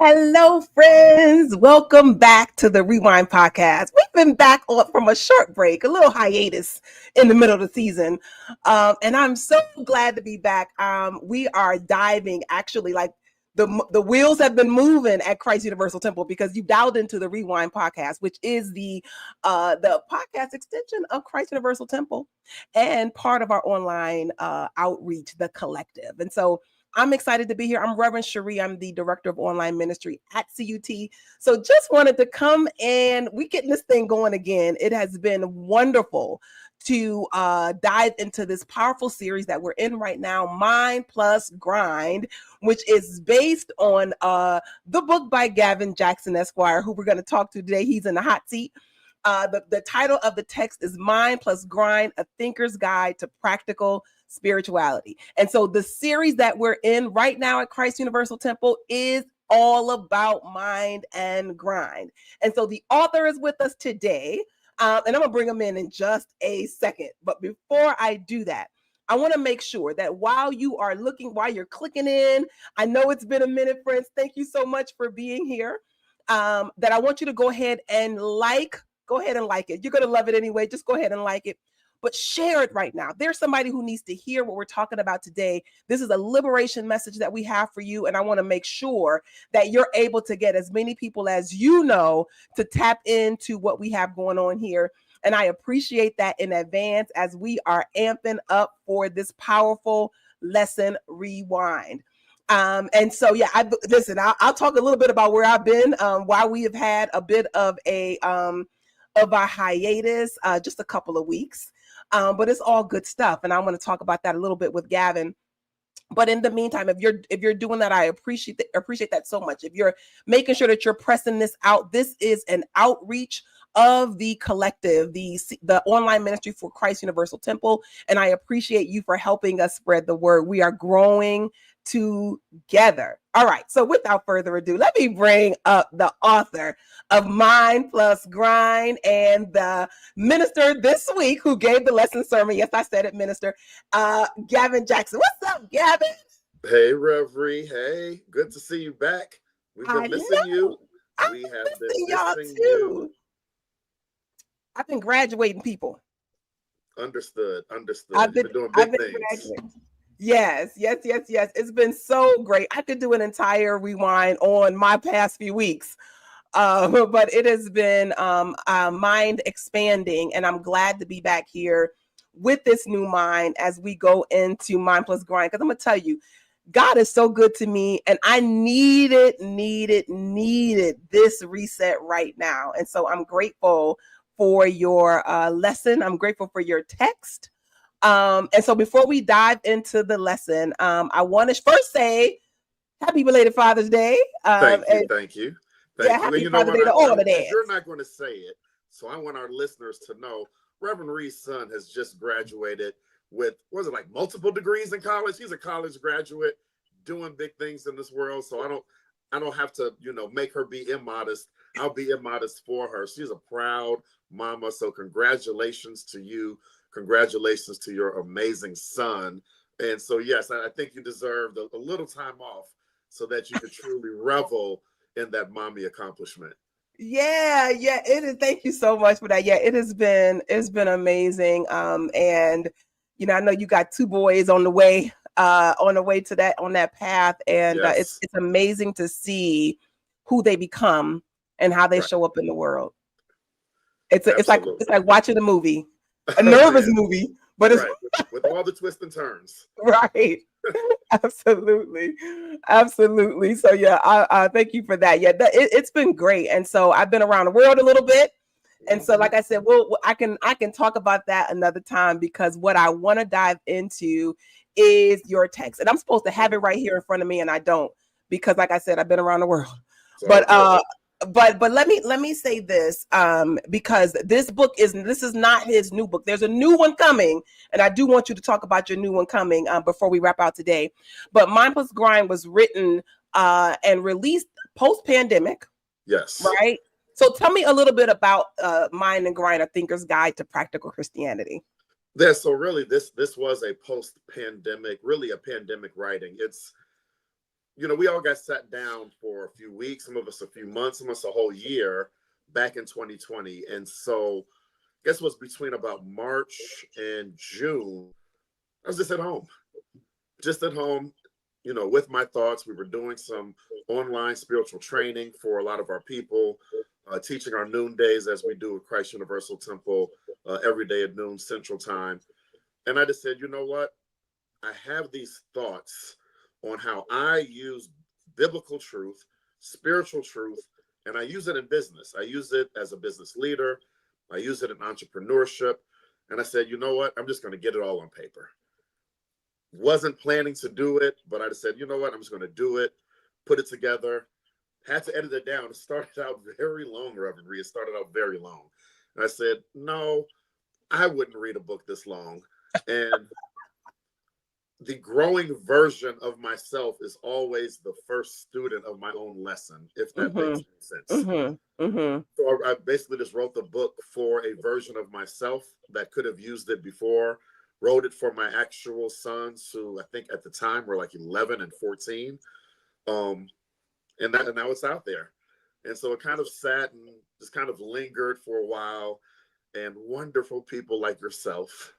Hello, friends. Welcome back to the Rewind podcast. We've been back from a short break, a little hiatus in the middle of the season. And I'm so glad to be back. We are diving actually like the wheels have been moving at Christ Universal Temple because you dialed into the Rewind podcast, which is the podcast extension of Christ Universal Temple and part of our online outreach, the collective. And so I'm excited to be here. I'm Reverend Sheree. I'm the director of online ministry at CUT. So just wanted to come and we getting this thing going again. It has been wonderful to dive into this powerful series that we're in right now, Mind Plus Grind, which is based on the book by Gavin Jackson, Esquire, who we're going to talk to today. He's in the hot seat. The title of the text is Mind Plus Grind, A Thinker's Guide to Practical Spirituality. And so the series that we're in right now at Christ Universal Temple is all about mind and grind. And so the author is with us today, and I'm going to bring him in just a second. But before I do that, I want to make sure that while you're clicking in, I know it's been a minute, friends. Thank you so much for being here. That I want you to go ahead and like it. You're going to love it anyway. Just go ahead and like it. But share it right now. There's somebody who needs to hear what we're talking about today. This is a liberation message that we have for you. And I want to make sure that you're able to get as many people as you know to tap into what we have going on here. And I appreciate that in advance as we are amping up for this powerful lesson rewind. And so, yeah, I'll talk a little bit about where I've been, while we have had a bit of our hiatus, just a couple of weeks. But it's all good stuff. And I want to talk about that a little bit with Gavin. But in the meantime, if you're doing that, I appreciate that so much. If you're making sure that you're pressing this out, this is an outreach of the collective, the online ministry for Christ Universal Temple. And I appreciate you for helping us spread the word. We are growing together. All right. So without further ado, let me bring up the author of Mind Plus Grind and the minister this week who gave the lesson sermon. Yes, I said it, minister. Gavin Jackson. What's up, Gavin? Hey, Reverie. Hey, good to see you back. We've been missing you. We have been y'all too. You. I've been graduating people. Understood. I've been doing big things. Yes. It's been so great. I could do an entire rewind on my past few weeks. But it has been mind expanding, and I'm glad to be back here with this new mind as we go into Mind Plus Grind. Because I'm going to tell you, God is so good to me, and I needed this reset right now. And so I'm grateful for your lesson. I'm grateful for your text. And so before we dive into the lesson, I want to first say happy belated Father's Day. Thank you. Happy Father's Day to all the dads. You're not going to say it, so I want our listeners to know Reverend Ree's son has just graduated with, multiple degrees in college? He's a college graduate doing big things in this world, so I don't have to, make her be immodest. I'll be immodest for her. She's a proud mama, so congratulations to you. Congratulations to your amazing son. And so, yes, I think you deserved a little time off so that you could truly revel in that mommy accomplishment. Yeah, it is. Thank you so much for that. Yeah, it's been amazing. And I know you got two boys on the way to that path, and yes. It's amazing to see who they become and how they show up in the world. It's like watching a movie. A nervous movie, but it's right. with all the twists and turns. Right. Absolutely. So yeah, I thank you for that. Yeah, it's been great. And so I've been around the world a little bit. And so, like I said, I can talk about that another time, because what I want to dive into is your text. And I'm supposed to have it right here in front of me, and I don't, because like I said, I've been around the world. But let me say this, because this is not his new book. There's a new one coming, and I do want you to talk about your new one coming before we wrap out today. But Mind Plus Grind was written and released post-pandemic. Yes. Right. So tell me a little bit about Mind and Grind, A Thinker's Guide to Practical Christianity. Yeah. So really, this was a post-pandemic, really a pandemic writing. we all got sat down for a few weeks, some of us a few months, some of us a whole year back in 2020. And so I guess it was between about March and June, I was just at home, with my thoughts. We were doing some online spiritual training for a lot of our people, teaching our noon days as we do at Christ Universal Temple every day at noon Central Time. And I just said, you know what? I have these thoughts on how I use biblical truth, spiritual truth, and I use it in business. I use it as a business leader. I use it in entrepreneurship. And I said, you know what? I'm just going to get it all on paper. Wasn't planning to do it, but I just said, you know what? I'm just going to do it, put it together. Had to edit it down. It started out very long, Reverend Ree. It started out very long. And I said, no, I wouldn't read a book this long. And the growing version of myself is always the first student of my own lesson, if that makes sense. So I basically just wrote the book for a version of myself that could have used it before. Wrote it for my actual sons, who I think at the time were like 11 and 14. And now it's out there. And so it kind of sat and just kind of lingered for a while. And wonderful people like yourself,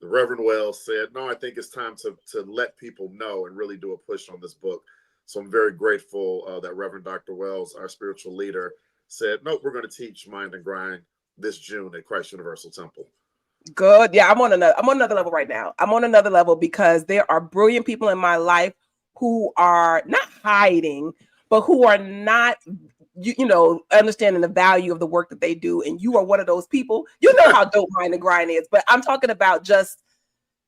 the Reverend Wells, said, no, I think it's time to let people know and really do a push on this book. So I'm very grateful that Reverend Dr. Wells, our spiritual leader, said, nope, we're going to teach Mind and Grind this June at Christ Universal Temple. Good. Yeah, I'm on another level right now. I'm on another level because there are brilliant people in my life who are not hiding, but who are not, understanding the value of the work that they do. And you are one of those people. You know how dope Mind and Grind is, but I'm talking about just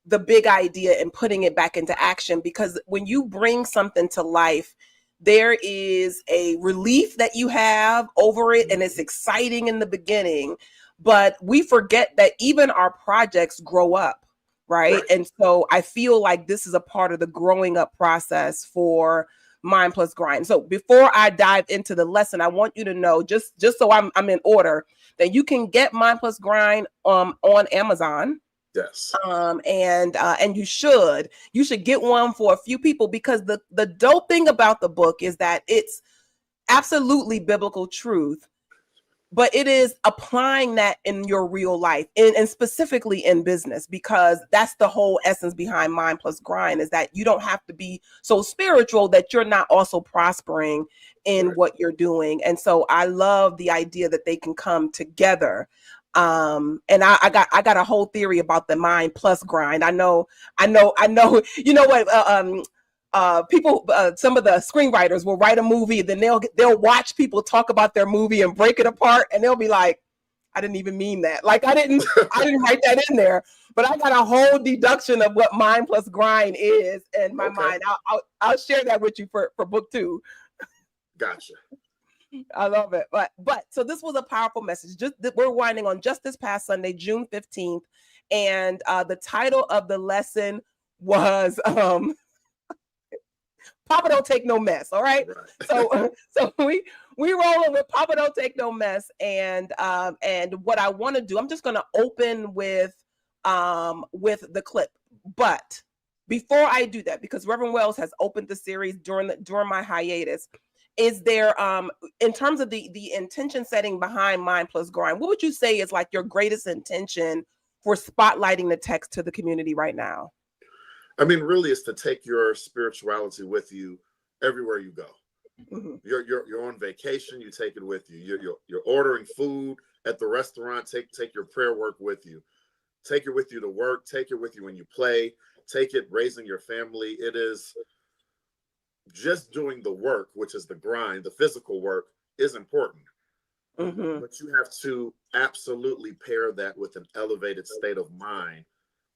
the big idea and putting it back into action, because when you bring something to life, there is a relief that you have over it, and it's exciting in the beginning, but we forget that even our projects grow up, right? And so I feel like this is a part of the growing up process for Mind Plus Grind. So before I dive into the lesson, I want you to know, just so I'm in order, that you can get Mind Plus Grind on Amazon. Yes. And you should get one for a few people, because the dope thing about the book is that it's absolutely biblical truth, but it is applying that in your real life and specifically in business, because that's the whole essence behind Mind Plus Grind, is that you don't have to be so spiritual that you're not also prospering in what you're doing. And so I love the idea that they can come together. And I got a whole theory about the Mind Plus Grind. I know, you know what, people, some of the screenwriters will write a movie, then they'll watch people talk about their movie and break it apart, and they'll be like, I didn't even mean that. Like I didn't write that in there, but I got a whole deduction of what Mind Plus Grind is in my mind. I'll share that with you for book 2. Gotcha. I love it. But so this was a powerful message. We're winding on just this past Sunday, June 15th. And the title of the lesson was Papa Don't Take No Mess. All right. So we rolling with Papa Don't Take No Mess. And what I want to do, I'm just gonna open with the clip. But before I do that, because Reverend Wells has opened the series during my hiatus, is there, in terms of the intention setting behind Mind Plus Grind, what would you say is like your greatest intention for spotlighting the text to the community right now? I mean, really, it's to take your spirituality with you everywhere you go. You're on vacation, you take it with you. You're ordering food at the restaurant, take your prayer work with you. Take it with you to work, take it with you when you play, take it raising your family. It is just doing the work, which is the grind, the physical work is important. But you have to absolutely pair that with an elevated state of mind,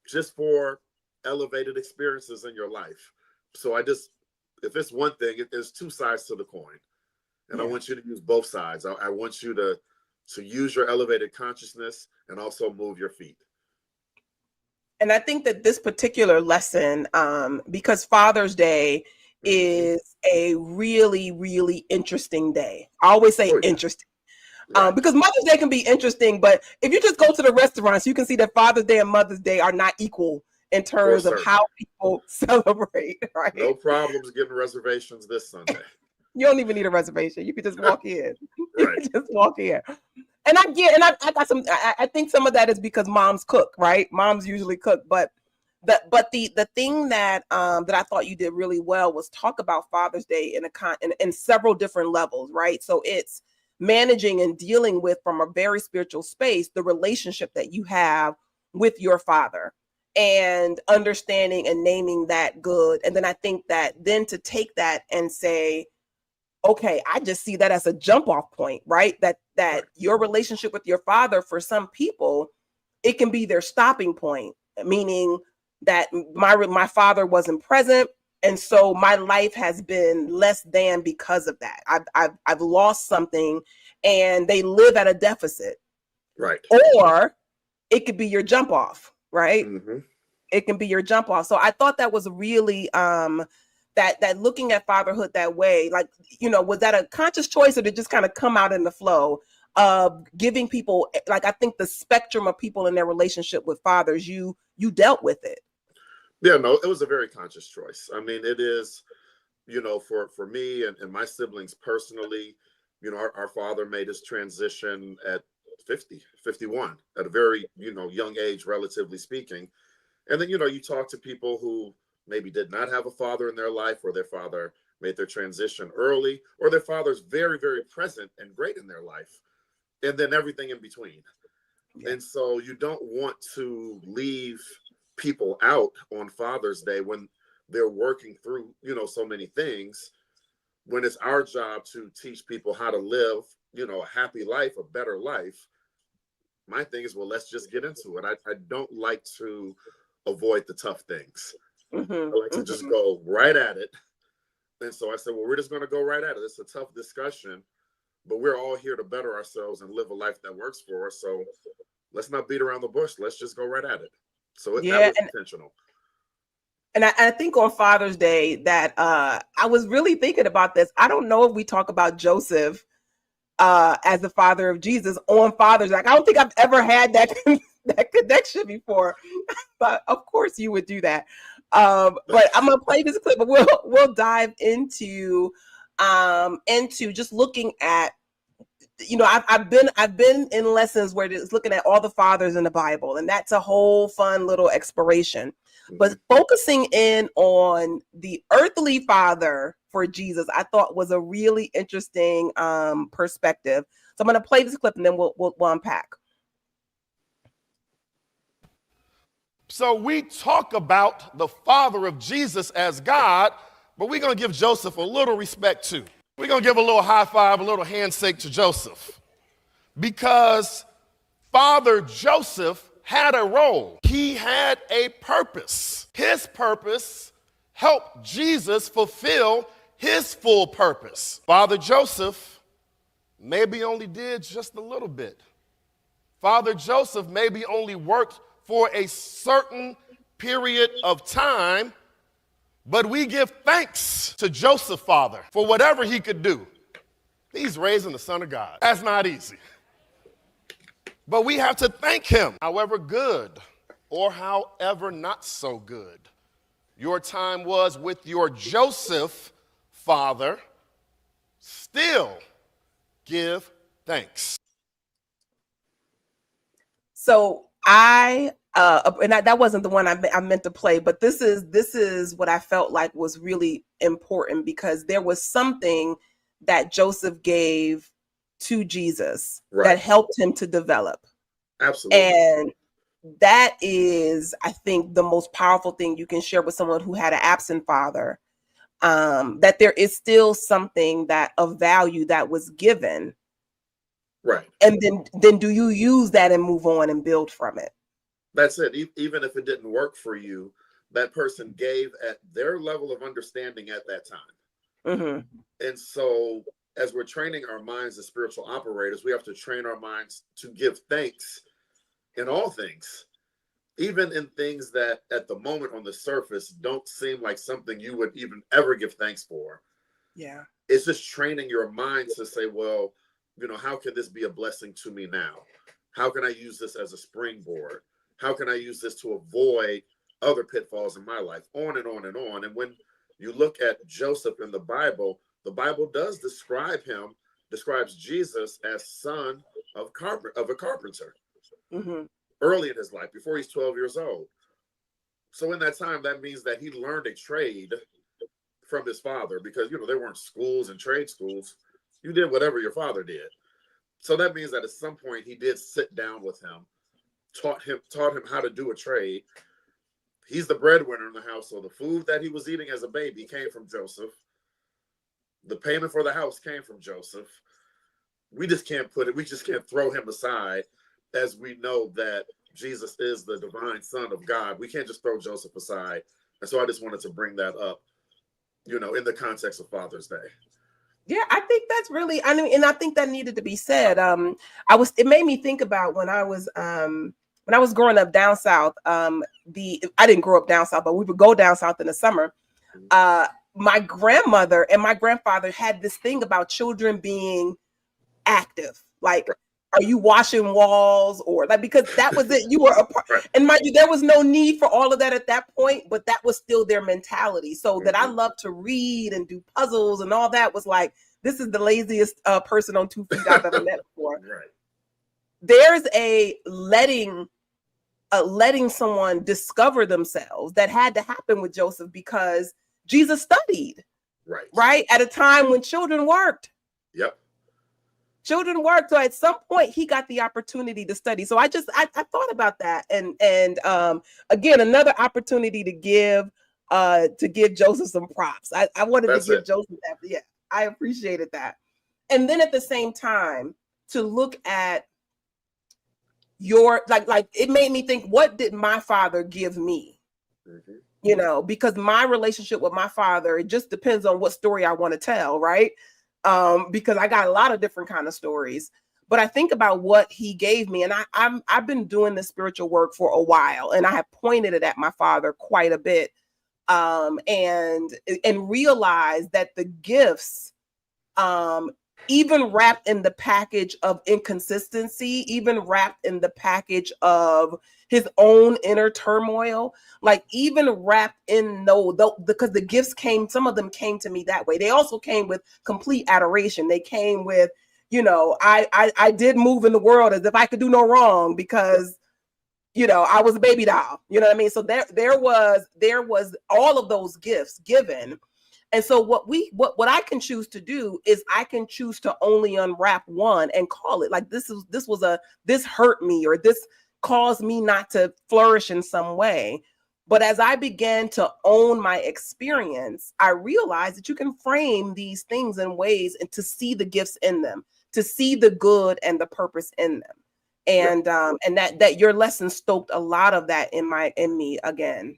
just for elevated experiences in your life. So if it's one thing, there's two sides to the coin. And I want you to use both sides. I want you to use your elevated consciousness and also move your feet. And I think that this particular lesson, because Father's Day is a really, really interesting day. I always say interesting. Because Mother's Day can be interesting, but if you just go to the restaurants, you can see that Father's Day and Mother's Day are not equal in terms of how people celebrate, right? No problems getting reservations this Sunday. You don't even need a reservation. You can just walk in. Right. You can just walk in. And I got some, I think some of that is because moms cook, right? Moms usually cook, but the thing that I thought you did really well was talk about Father's Day in several different levels, right? So it's managing and dealing with, from a very spiritual space, the relationship that you have with your father, and understanding and naming that good. And then I think that then to take that and say, okay, I just see that as a jump off point, right? That your relationship with your father, for some people, it can be their stopping point, meaning that my father wasn't present, and so my life has been less than because of that. I've lost something, and they live at a deficit. Right. Or it could be your jump off, right? Mm-hmm. It can be your jump off. So I thought that was really that looking at fatherhood that way, like, was that a conscious choice, or did it just kind of come out in the flow of giving people, like, I think the spectrum of people in their relationship with fathers, you dealt with it? Yeah, no, it was a very conscious choice. I mean, it is, for me and my siblings personally, our father made his transition at 51, at a very, young age, relatively speaking. And then, you talk to people who maybe did not have a father in their life, or their father made their transition early, or their father's very, very present and great in their life, and then everything in between. Yeah. And so you don't want to leave people out on Father's Day when they're working through, so many things, when it's our job to teach people how to live, a happy life, a better life. My thing is, well, let's just get into it. I don't like to avoid the tough things. Mm-hmm. I like to just go right at it. And so I said, well, we're just going to go right at it. It's a tough discussion, but we're all here to better ourselves and live a life that works for us. So let's not beat around the bush. Let's just go right at it. So that was intentional. And I think on Father's Day that I was really thinking about this. I don't know if we talk about Joseph as the father of Jesus on Father's Day. Like, I don't think I've ever had that connection before, but of course you would do that. But I'm gonna play this clip, but we'll dive into just looking at, I've been in lessons where it's looking at all the fathers in the Bible, and that's a whole fun little exploration. But focusing in on the earthly father for Jesus, I thought was a really interesting perspective. So I'm going to play this clip, and then we'll unpack. So we talk about the father of Jesus as God, but we're going to give Joseph a little respect too. We're going to give a little high five, a little handshake to Joseph, because Father Joseph had a role. He had a purpose. His purpose helped Jesus fulfill his full purpose. Father Joseph maybe only did just a little bit. Father Joseph maybe only worked for a certain period of time, but we give thanks to Joseph, Father, for whatever he could do. He's raising the Son of God. That's not easy. But we have to thank him, however good or however not so good your time was with your Joseph, Father, still give thanks. So and that wasn't the one I meant to play, but this is what I felt like was really important, because there was something that Joseph gave to Jesus that helped him to develop. Absolutely. And that is, I think, the most powerful thing you can share with someone who had an absent father, that there is still something that of value that was given. Right. And then do you use that and move on and build from it? That's it. Even if it didn't work for you, that person gave at their level of understanding at that time. Mm-hmm. And so as we're training our minds as spiritual operators, we have to train our minds to give thanks in all things, even in things that at the moment on the surface don't seem like something you would even ever give thanks for. Yeah. It's just training your mind to say, well, how can this be a blessing to me now? How can I use this as a springboard? How can I use this to avoid other pitfalls in my life, on and on and on. And when you look at Joseph in the Bible does describes Jesus as son of a carpenter early in his life, before he's 12 years old. So in that time, that means that he learned a trade from his father, because, you know, there weren't schools and trade schools. You did whatever your father did. So that means that at some point he did sit down with him, taught him how to do a trade. He's the breadwinner in the house, so the food that he was eating as a baby came from Joseph. The payment for the house came from Joseph. We just can't throw him aside, as we know that Jesus is the divine Son of God. We can't just throw Joseph aside. And so I just wanted to bring that up, you know, in the context of Father's Day. Yeah, I think that's really, I mean, and I think that needed to be said. It made me think about when I was growing up down south. I didn't grow up down south, but we would go down south in the summer. My grandmother and my grandfather had this thing about children being active. Like, are you washing walls, or like, because that was it. You were a part, and mind you, there was no need for all of that at that point, but that was still their mentality. So that I love to read and do puzzles and all that was like, this is the laziest person on 2 feet I've ever met before. Right. There's a letting someone discover themselves that had to happen with Joseph, because Jesus studied, right? At a time when children worked. Yep. Children work. So at some point he got the opportunity to study. So I thought about that. And again, another opportunity to give Joseph some props. I wanted to give Joseph that. Yeah, I appreciated that. And then at the same time, to look at your, like it made me think, what did my father give me? You know, because my relationship with my father, it just depends on what story I want to tell, right? Because I got a lot of different kind of stories, but I think about what he gave me, and I've been doing this spiritual work for a while, and I have pointed it at my father quite a bit, and realized that the gifts, even wrapped in the package of inconsistency, even wrapped in the package of his own inner turmoil, like even wrapped in because the gifts came, some of them came to me that way. They also came with complete adoration. They came with, you know, I did move in the world as if I could do no wrong, because, you know, I was a baby doll, you know what I mean? So there was all of those gifts given. And so what I can choose to do is I can choose to only unwrap one and call it like, this hurt me, or this caused me not to flourish in some way. But as I began to own my experience, I realized that you can frame these things in ways and to see the gifts in them, to see the good and the purpose in them. And that your lesson stoked a lot of that in me again.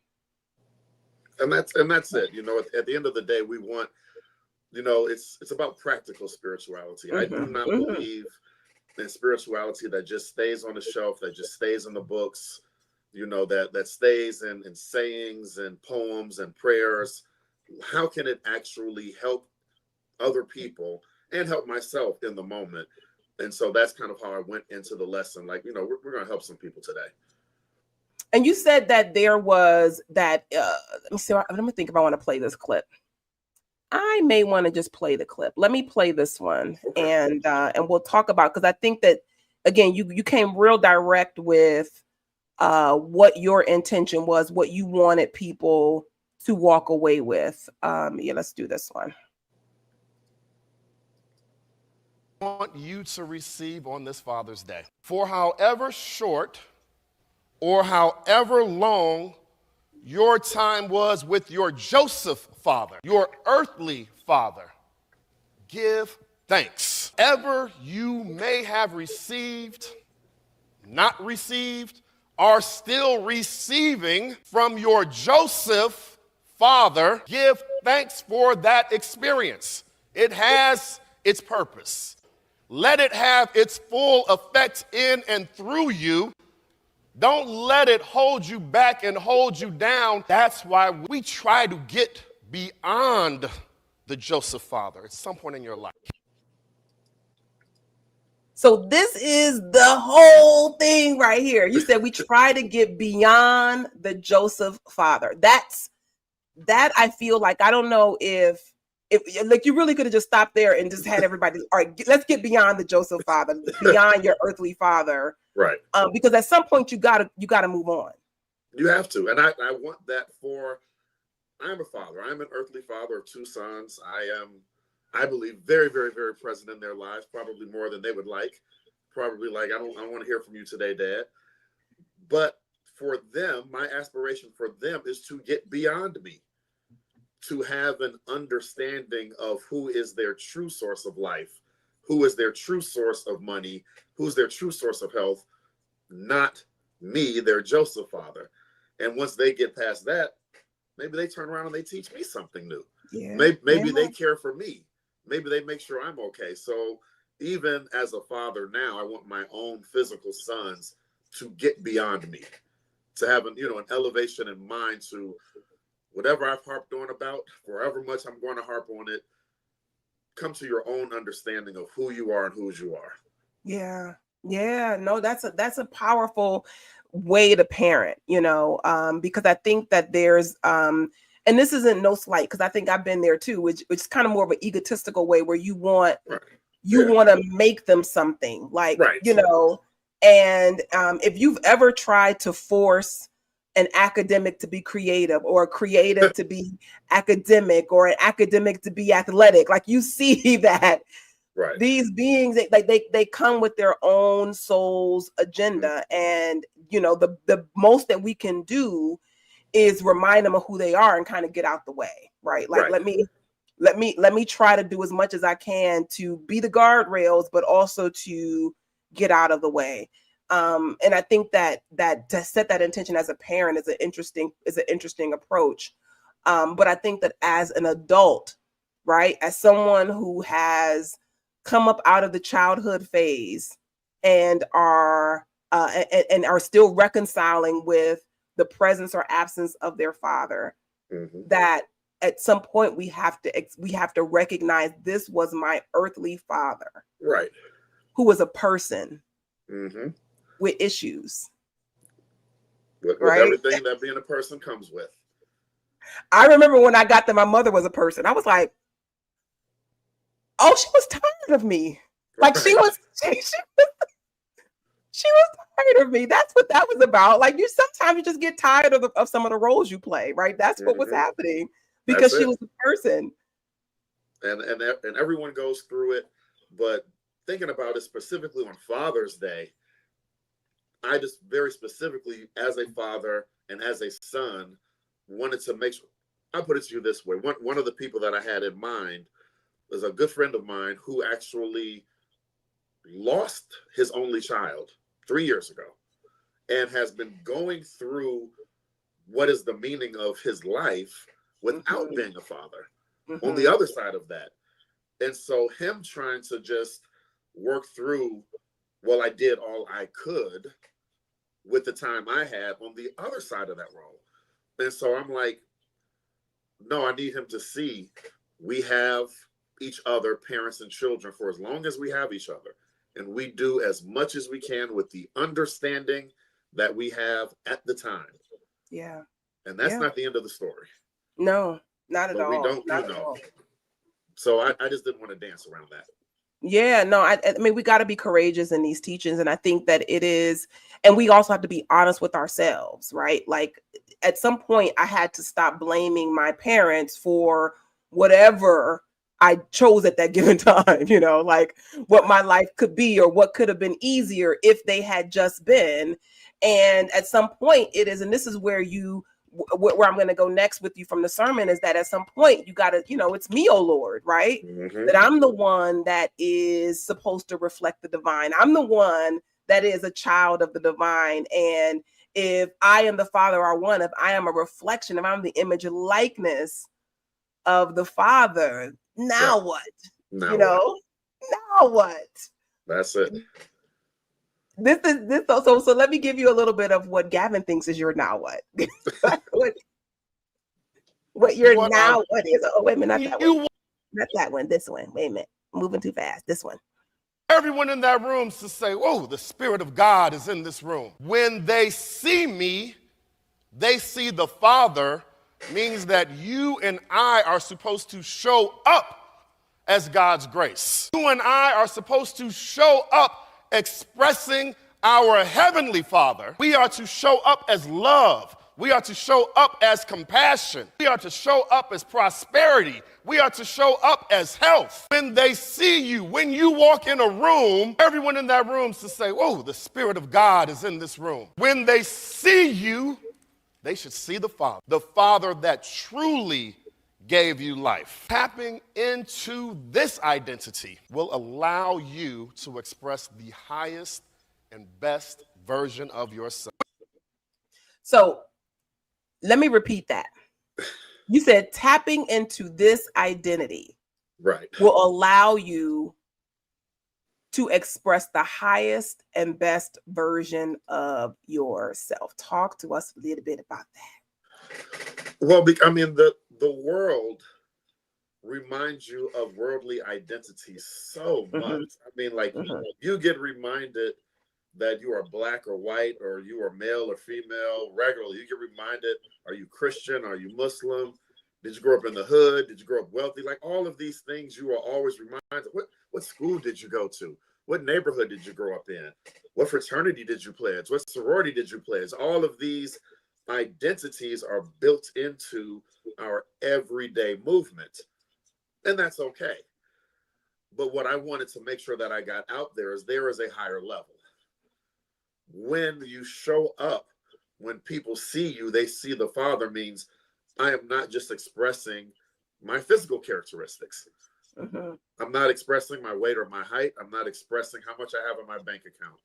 And that's it. You know, at the end of the day, we want, you know, it's about practical spirituality. I do not believe in spirituality that just stays on the shelf, that just stays in the books, you know, that stays in sayings and poems and prayers. How can it actually help other people and help myself in the moment? And so that's kind of how I went into the lesson. Like, you know, we're going to help some people today. And you said that there was that, let me see, let me think if I want to play this clip. I may want to just play the clip. Let me play this one, and we'll talk about, because I think that, again, you came real direct with what your intention was, what you wanted people to walk away with. Yeah, let's do this one. I want you to receive on this Father's Day, for however short or however long your time was with your Joseph father, your earthly father, give thanks. Ever you may have received, not received, are still receiving from your Joseph father, give thanks for that experience. It has its purpose. Let it have its full effect in and through you. Don't let it hold you back and hold you down. That's why we try to get beyond the Joseph father at some point in your life. So this is the whole thing right here. You said we try to get beyond the Joseph father. That I feel like, I don't know if like you really could have just stopped there and just had everybody, all right, let's get beyond the Joseph father, beyond your earthly father. Right. Because at some point you gotta move on. You have to. And I want that I'm a father. I'm an earthly father of 2 sons. I believe, very, very, very present in their lives, probably more than they would like. Probably like, I want to hear from you today, Dad. But for them, my aspiration for them is to get beyond me, to have an understanding of who is their true source of life, who is their true source of money, who's their true source of health, not me, their Joseph father. And once they get past that, maybe they turn around and they teach me something new. Yeah. Maybe they care for me. Maybe they make sure I'm okay. So even as a father now, I want my own physical sons to get beyond me, to have an elevation in mind to whatever I've harped on about, however much I'm going to harp on it, come to your own understanding of who you are and whose you are. Yeah. Yeah. No, that's a powerful way to parent, because I think that there's, and this isn't no slight, because I think I've been there too, which is kind of more of an egotistical way where you want, want to make them something like, and if you've ever tried to force an academic to be creative, or a creative to be academic, or an academic to be athletic, like you see that these beings, they come with their own soul's agenda. And, the most that we can do is remind them of who they are and kind of get out the way. Right. Like, let me try to do as much as I can to be the guardrails, but also to get out of the way. And I think that to set that intention as a parent is an interesting approach. But I think that as an adult, right, as someone who has come up out of the childhood phase and are still reconciling with the presence or absence of their father, that at some point we have to recognize this was my earthly father, right, who was a person with issues, with everything that being a person comes with. I remember when I got that my mother was a person, I was like, oh, she was tired of me. Like she was tired of me. That's what that was about. Like sometimes you just get tired of some of the roles you play, right? That's what was happening, because she was a person. And everyone goes through it, but thinking about it specifically on Father's Day, I just very specifically, as a father and as a son, wanted to make sure. I'll put it to you this way. One of the people that I had in mind was a good friend of mine who actually lost his only child 3 years ago and has been going through what is the meaning of his life without being a father on the other side of that. And so him trying to just work through, well, I did all I could with the time I had on the other side of that role. And so I'm like, no, I need him to see we have each other, parents and children, for as long as we have each other. And we do as much as we can with the understanding that we have at the time. Yeah. And that's not the end of the story. No, not at all. We don't, So I just didn't want to dance around that. Yeah, no, I mean, we got to be courageous in these teachings. And I think that it is, and we also have to be honest with ourselves, right? Like at some point I had to stop blaming my parents for whatever I chose at that given time, like what my life could be or what could have been easier if they had just been. And at some point it is, and this is where where I'm going to go next with you from the sermon, is that at some point you got to, it's me, oh Lord, right? That I'm the one that is supposed to reflect the divine. I'm the one that is a child of the divine. And if I and the Father are one, if I am a reflection, if I'm the image and likeness of the Father, now what? Now what? That's it. This is so let me give you a little bit of what Gavin thinks is your now what. what your now what is. Oh, wait a minute, not that one. Not that one. This one. Wait a minute. Moving too fast. This one. Everyone in that room to say, whoa, the Spirit of God is in this room. When they see me, they see the Father, means that you and I are supposed to show up as God's grace. You and I are supposed to show up expressing our Heavenly Father. We are to show up as love. We are to show up as compassion. We are to show up as prosperity. We are to show up as health. When they see you, when you walk in a room, everyone in that room to say, whoa, the Spirit of God is in this room. When they see you, they should see the Father that truly gave you life. Tapping into this identity will allow you to express the highest and best version of yourself. So let me repeat that. You said tapping into this identity will allow you to express the highest and best version of yourself. Talk to us a little bit about that. Well, I mean, the world reminds you of worldly identity so much. I mean, like you get reminded that you are black or white, or you are male or female regularly. You get reminded, are you Christian? Are you Muslim? Did you grow up in the hood? Did you grow up wealthy? Like all of these things you are always reminded. What school did you go to? What neighborhood did you grow up in? What fraternity did you pledge? What sorority did you pledge? All of these identities are built into our everyday movement. And that's okay. But what I wanted to make sure that I got out there is a higher level. When you show up, when people see you, they see the Father, means I am not just expressing my physical characteristics. I'm not expressing my weight or my height. I'm not expressing how much I have in my bank account.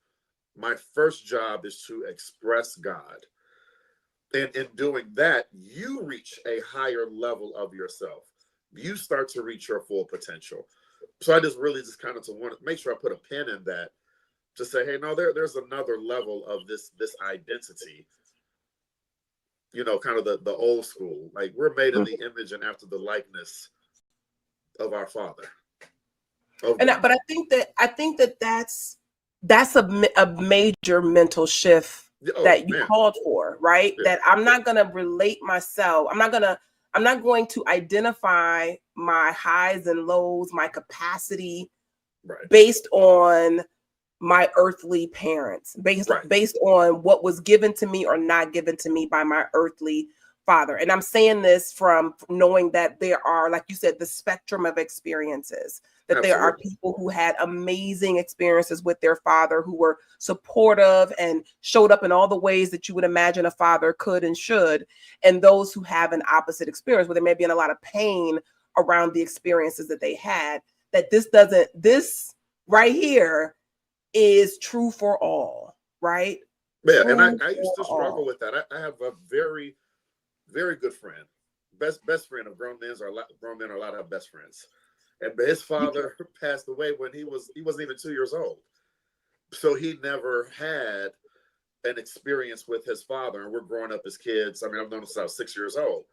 My first job is to express God. And in doing that, you reach a higher level of yourself. You start to reach your full potential. So I just kind of want to make sure I put a pin in that to say, hey, no, there's another level of this identity. You know, kind of the old school. Like we're made in the image and after the likeness of our Father. But I think that that's a major mental shift that you called for, right? Yeah. That I'm not going to relate myself. I'm not going to identify my highs and lows, my capacity based on my earthly parents, based on what was given to me or not given to me by my earthly father. And I'm saying this from knowing that there are, like you said, the spectrum of experiences, that there are people who had amazing experiences with their father, who were supportive and showed up in all the ways that you would imagine a father could and should, and those who have an opposite experience where there may be a lot of pain around the experiences that they had, that this right here is true for all, right? Yeah, true, and I used to struggle with that. I have a very, very good friend. Best friend of grown men are allowed to have best friends. And his father passed away when he wasn't even 2 years old. So he never had an experience with his father. And we're growing up as kids. I mean, I've known him since I was 6 years old.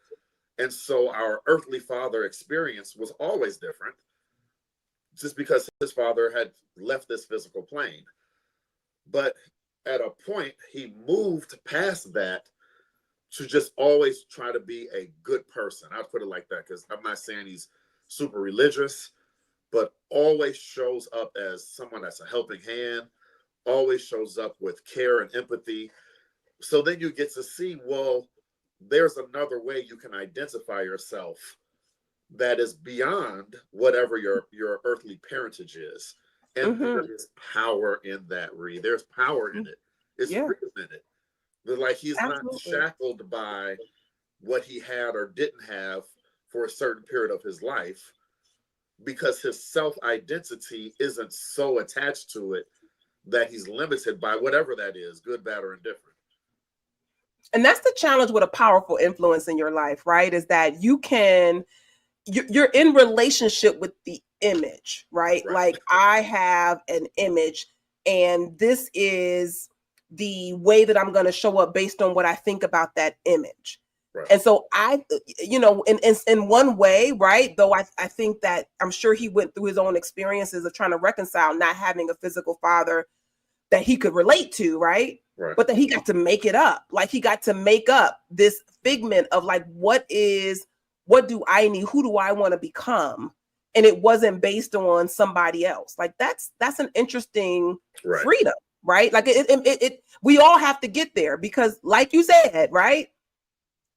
And so our earthly father experience was always different, just because his father had left this physical plane. But at a point, he moved past that to just always try to be a good person. I'd put it like that, because I'm not saying he's super religious, but always shows up as someone that's a helping hand, always shows up with care and empathy. So then you get to see, well, there's another way you can identify yourself that is beyond whatever your earthly parentage is. And there is power in that, Ree. There's power in it. It's freedom in it. But like he's not shackled by what he had or didn't have for a certain period of his life, because his self-identity isn't so attached to it that he's limited by whatever that is, good, bad, or indifferent. And that's the challenge with a powerful influence in your life, right? Is that you're in relationship with the image, right? Like I have an image, and this is the way that I'm going to show up based on what I think about that image. Right. And so in one way, right, though I think that I'm sure he went through his own experiences of trying to reconcile not having a physical father that he could relate to, right? Right. But then he got to make it up. Like he got to make up this figment of like, what do I need? Who do I want to become? And it wasn't based on somebody else. Like that's an interesting freedom, right? Like we all have to get there because like you said, right?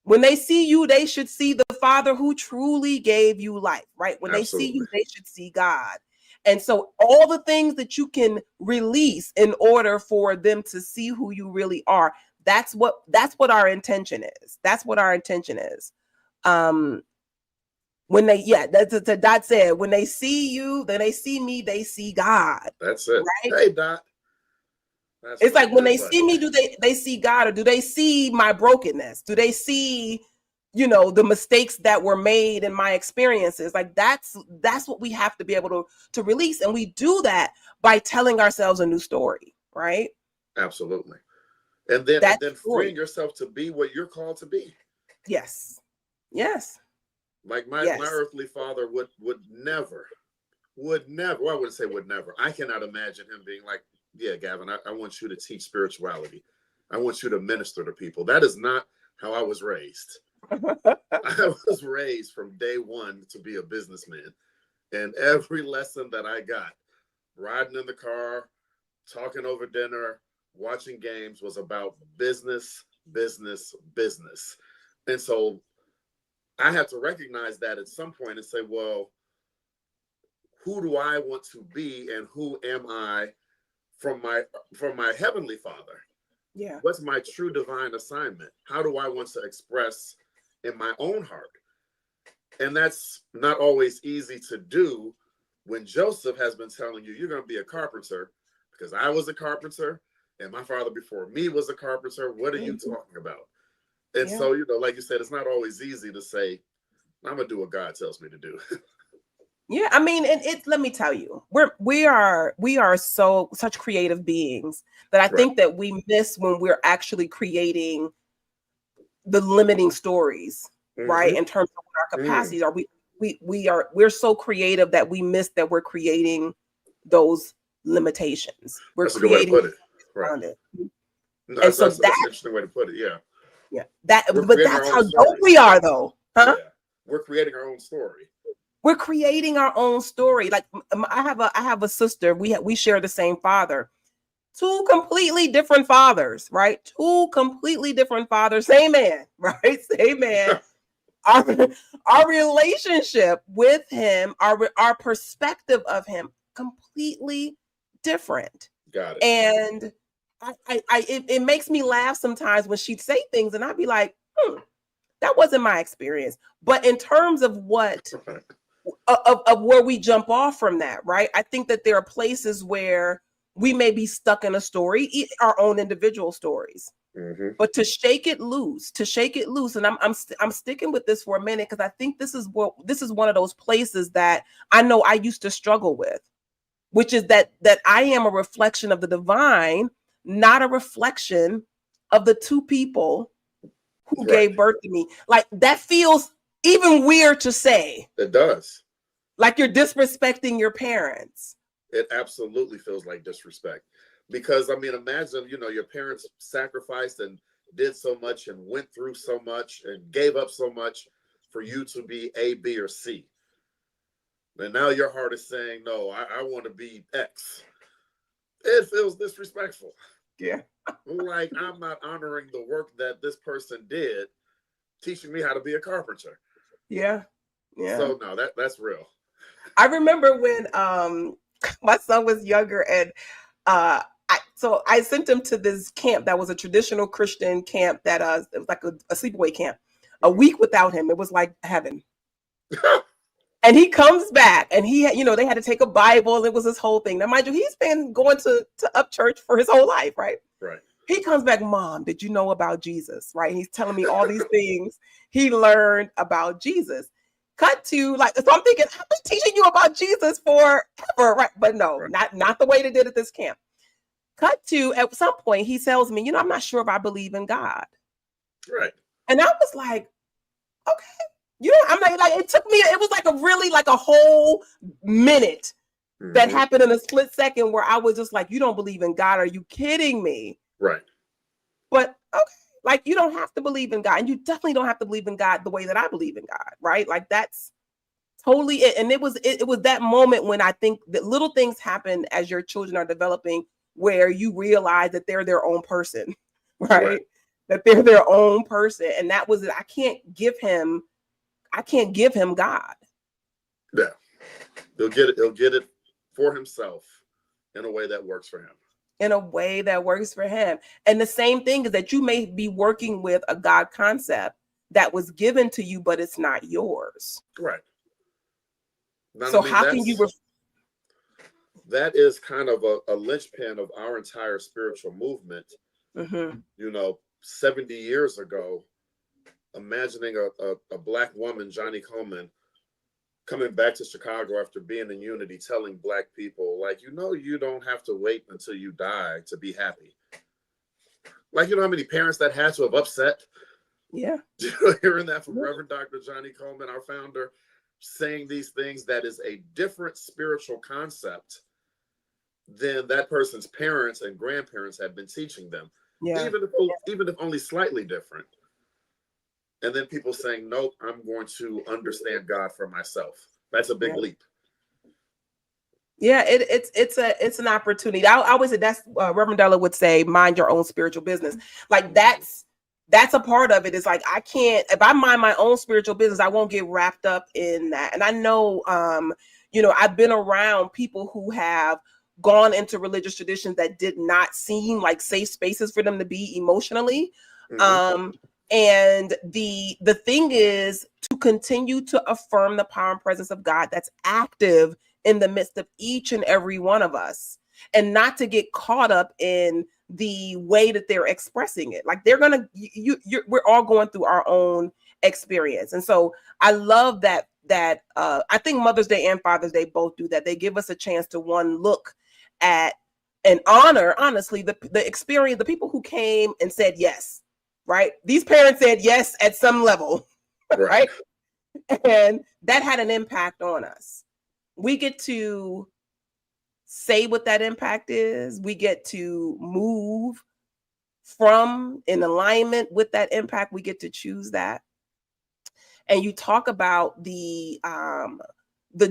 When they see you, they should see the Father who truly gave you life, right? When Absolutely. they see you, they should see God. And so all the things that you can release in order for them to see who you really are, that's what our intention is. That's what our intention is. When that's Dot said, when they see you, then they see me, they see God. That's it. Right? Hey, Dot. It's like when they see me, do they see God, or do they see my brokenness? Do they see, the mistakes that were made in my experiences? Like that's what we have to be able to release. And we do that by telling ourselves a new story, right? Absolutely. And then freeing yourself to be what you're called to be. Yes. Yes. Like my earthly father would never, well, I wouldn't say would never. I cannot imagine him being like, yeah, Gavin, I want you to teach spirituality. I want you to minister to people. That is not how I was raised. I was raised from day one to be a businessman. And every lesson that I got, riding in the car, talking over dinner, watching games, was about business, business, business. And so I had to recognize that at some point and say, well, who do I want to be and who am I from my heavenly Father? Yeah. What's my true divine assignment? How do I want to express in my own heart? And that's not always easy to do when Joseph has been telling you, you're going to be a carpenter, because I was a carpenter and my father before me was a carpenter. What are you talking about? And so, like you said, it's not always easy to say, I'm going to do what God tells me to do. Yeah, I mean, and let me tell you, we are such creative beings that I think that we miss when we're actually creating the limiting stories, right? In terms of what our capacities are. We're so creative that we miss that we're creating those limitations. We're That's a good way to put it. Right. No, that's an interesting way to put it. Yeah. Yeah. But that's how dope we are, though. Huh? Yeah. We're creating our own story. We're creating our own story. Like I have a sister. We share the same father. Two completely different fathers, right? Two completely different fathers. Same man, right? Same man. Our relationship with him, our perspective of him, completely different. Got it. And it makes me laugh sometimes when she'd say things, and I'd be like, that wasn't my experience. But in terms of what of where we jump off from that, right? I think that there are places where we may be stuck in a story, our own individual stories, but to shake it loose, and I'm sticking with this for a minute because I think this is one of those places that I know I used to struggle with, which is that I am a reflection of the divine, not a reflection of the two people who gave birth to me. Like that feels even weird to say. It does. Like you're disrespecting your parents. It absolutely feels like disrespect. Because, I mean, imagine, your parents sacrificed and did so much and went through so much and gave up so much for you to be A, B, or C. And now your heart is saying, no, I want to be X. It feels disrespectful. Yeah. Like I'm not honoring the work that this person did, teaching me how to be a carpenter. Yeah. Yeah. So no, that's real. I remember when my son was younger, and I sent him to this camp that was a traditional Christian camp that it was like a sleepaway camp. A week without him, it was like heaven. And he comes back, and he had, they had to take a Bible, and it was this whole thing. Now, mind you, he's been going to Up Church for his whole life, right? Right. He comes back, Mom, did you know about Jesus? Right? He's telling me all these things he learned about Jesus. Cut to so I'm thinking, I've been teaching you about Jesus forever, right? But no, not the way they did at this camp. Cut to at some point, he tells me, I'm not sure if I believe in God. Right. And I was like, okay. I'm like, it took me, it was like a whole minute that happened in a split second where I was just like, you don't believe in God. Are you kidding me? Right. But okay, like you don't have to believe in God, and you definitely don't have to believe in God the way that I believe in God, right? Like that's totally it. And it was that moment when I think that little things happen as your children are developing where you realize that they're their own person, right? That they're their own person. And that was it. I can't give him God. Yeah. He'll get it for himself in a way that works for him. In a way that works for him. And the same thing is that you may be working with a God concept that was given to you, but it's not yours. Right. So how can you that is kind of a linchpin of our entire spiritual movement. 70 years ago, imagining a Black woman, Johnny Coleman, coming back to Chicago after being in Unity, telling Black people, like, you don't have to wait until you die to be happy. Like, how many parents that had to have upset? Yeah. Hearing that from Reverend Dr. Johnny Coleman, our founder, saying these things, that is a different spiritual concept than that person's parents and grandparents had been teaching them. Yeah. Even if only slightly different. And then people saying, nope, I'm going to understand God for myself. That's a big leap. Yeah, it's an opportunity. I always say that's Reverend Della would say, mind your own spiritual business. Like that's a part of it. Is like, I can't, if I mind my own spiritual business, I won't get wrapped up in that. And I know, I've been around people who have gone into religious traditions that did not seem like safe spaces for them to be emotionally. And the thing is to continue to affirm the power and presence of God that's active in the midst of each and every one of us, and not to get caught up in the way that they're expressing it. Like they're gonna, we're all going through our own experience. And so I love that I think Mother's Day and Father's Day both do that. They give us a chance to look at and honor, honestly, the experience, the people who came and said yes, right? These parents said yes at some level, right? And that had an impact on us. We get to say what that impact is. We get to move from in alignment with that impact. We get to choose that. And you talk about the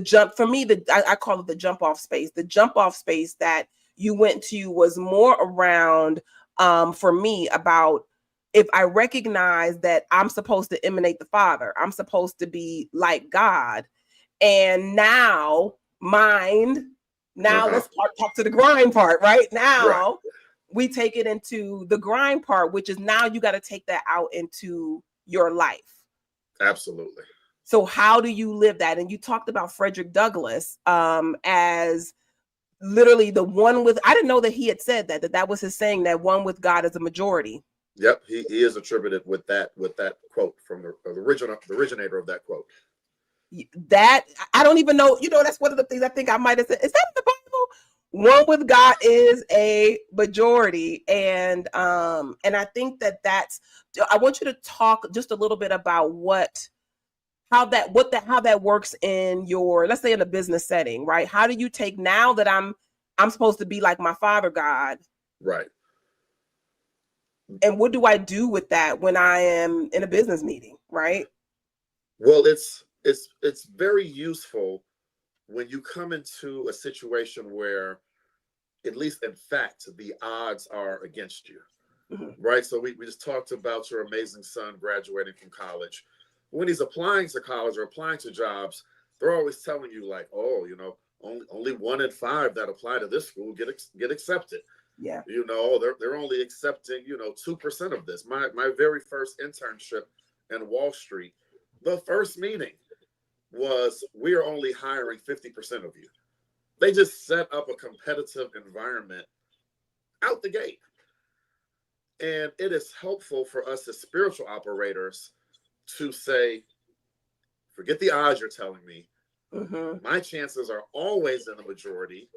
jump, for me, I call it the jump off space. The jump off space that you went to was more around, for me, about if I recognize that I'm supposed to emanate the Father, I'm supposed to be like God. And now let's talk to the grind part, right? Now we take it into the grind part, which is now you got to take that out into your life. Absolutely. So how do you live that? And you talked about Frederick Douglass as literally the one with, I didn't know that he had said that was his saying, that one with God is a majority. Yep, he is attributed with that quote from the originator of that quote. That I don't even know. That's one of the things I think I might have said. Is that in the Bible? One with God is a majority, and I think that's. I want you to talk just a little bit about how that works in your, let's say, in a business setting, right? How do you take, now that I'm supposed to be like my Father God, right? And what do I do with that when I am in a business meeting, right? Well, it's very useful when you come into a situation where, at least in fact, the odds are against you, right? So we just talked about your amazing son graduating from college. When he's applying to college or applying to jobs, they're always telling you, like, oh, only 1 in 5 that apply to this school get accepted. Yeah. They're only accepting, 2% of this. My very first internship in Wall Street, the first meeting was, we are only hiring 50% of you. They just set up a competitive environment out the gate. And it is helpful for us as spiritual operators to say, forget the odds you're telling me. My chances are always in the majority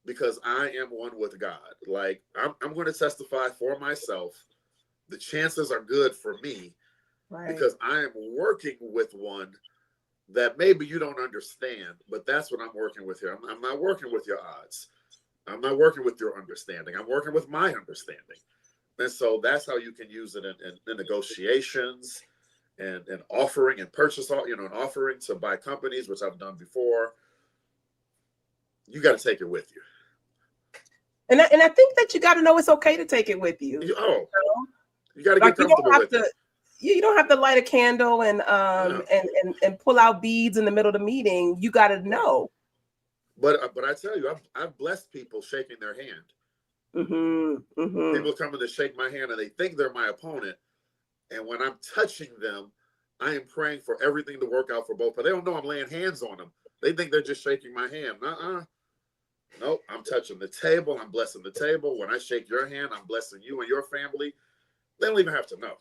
because I am one with God. Like, I'm going to testify for myself. The chances are good for me Right. Because I am working with one that maybe you don't understand, but that's what I'm working with here. I'm not working with your odds. I'm not working with your understanding. I'm working with my understanding. And so that's how you can use it in negotiations and offering and purchase, an offering to buy companies, which I've done before. You got to take it with you. And I think that you got to know it's okay to take it with you. You got to get comfortable with it. You don't have to light a candle and pull out beads in the middle of the meeting. You got to know. But I tell you, I've blessed people shaking their hand. Mm-hmm, mm-hmm. People coming to shake my hand and they think they're my opponent. And when I'm touching them, I am praying for everything to work out for both. But they don't know I'm laying hands on them. They think they're just shaking my hand. Nope, I'm touching the table. I'm blessing the table. When I shake your hand, I'm blessing you and your family. They don't even have to know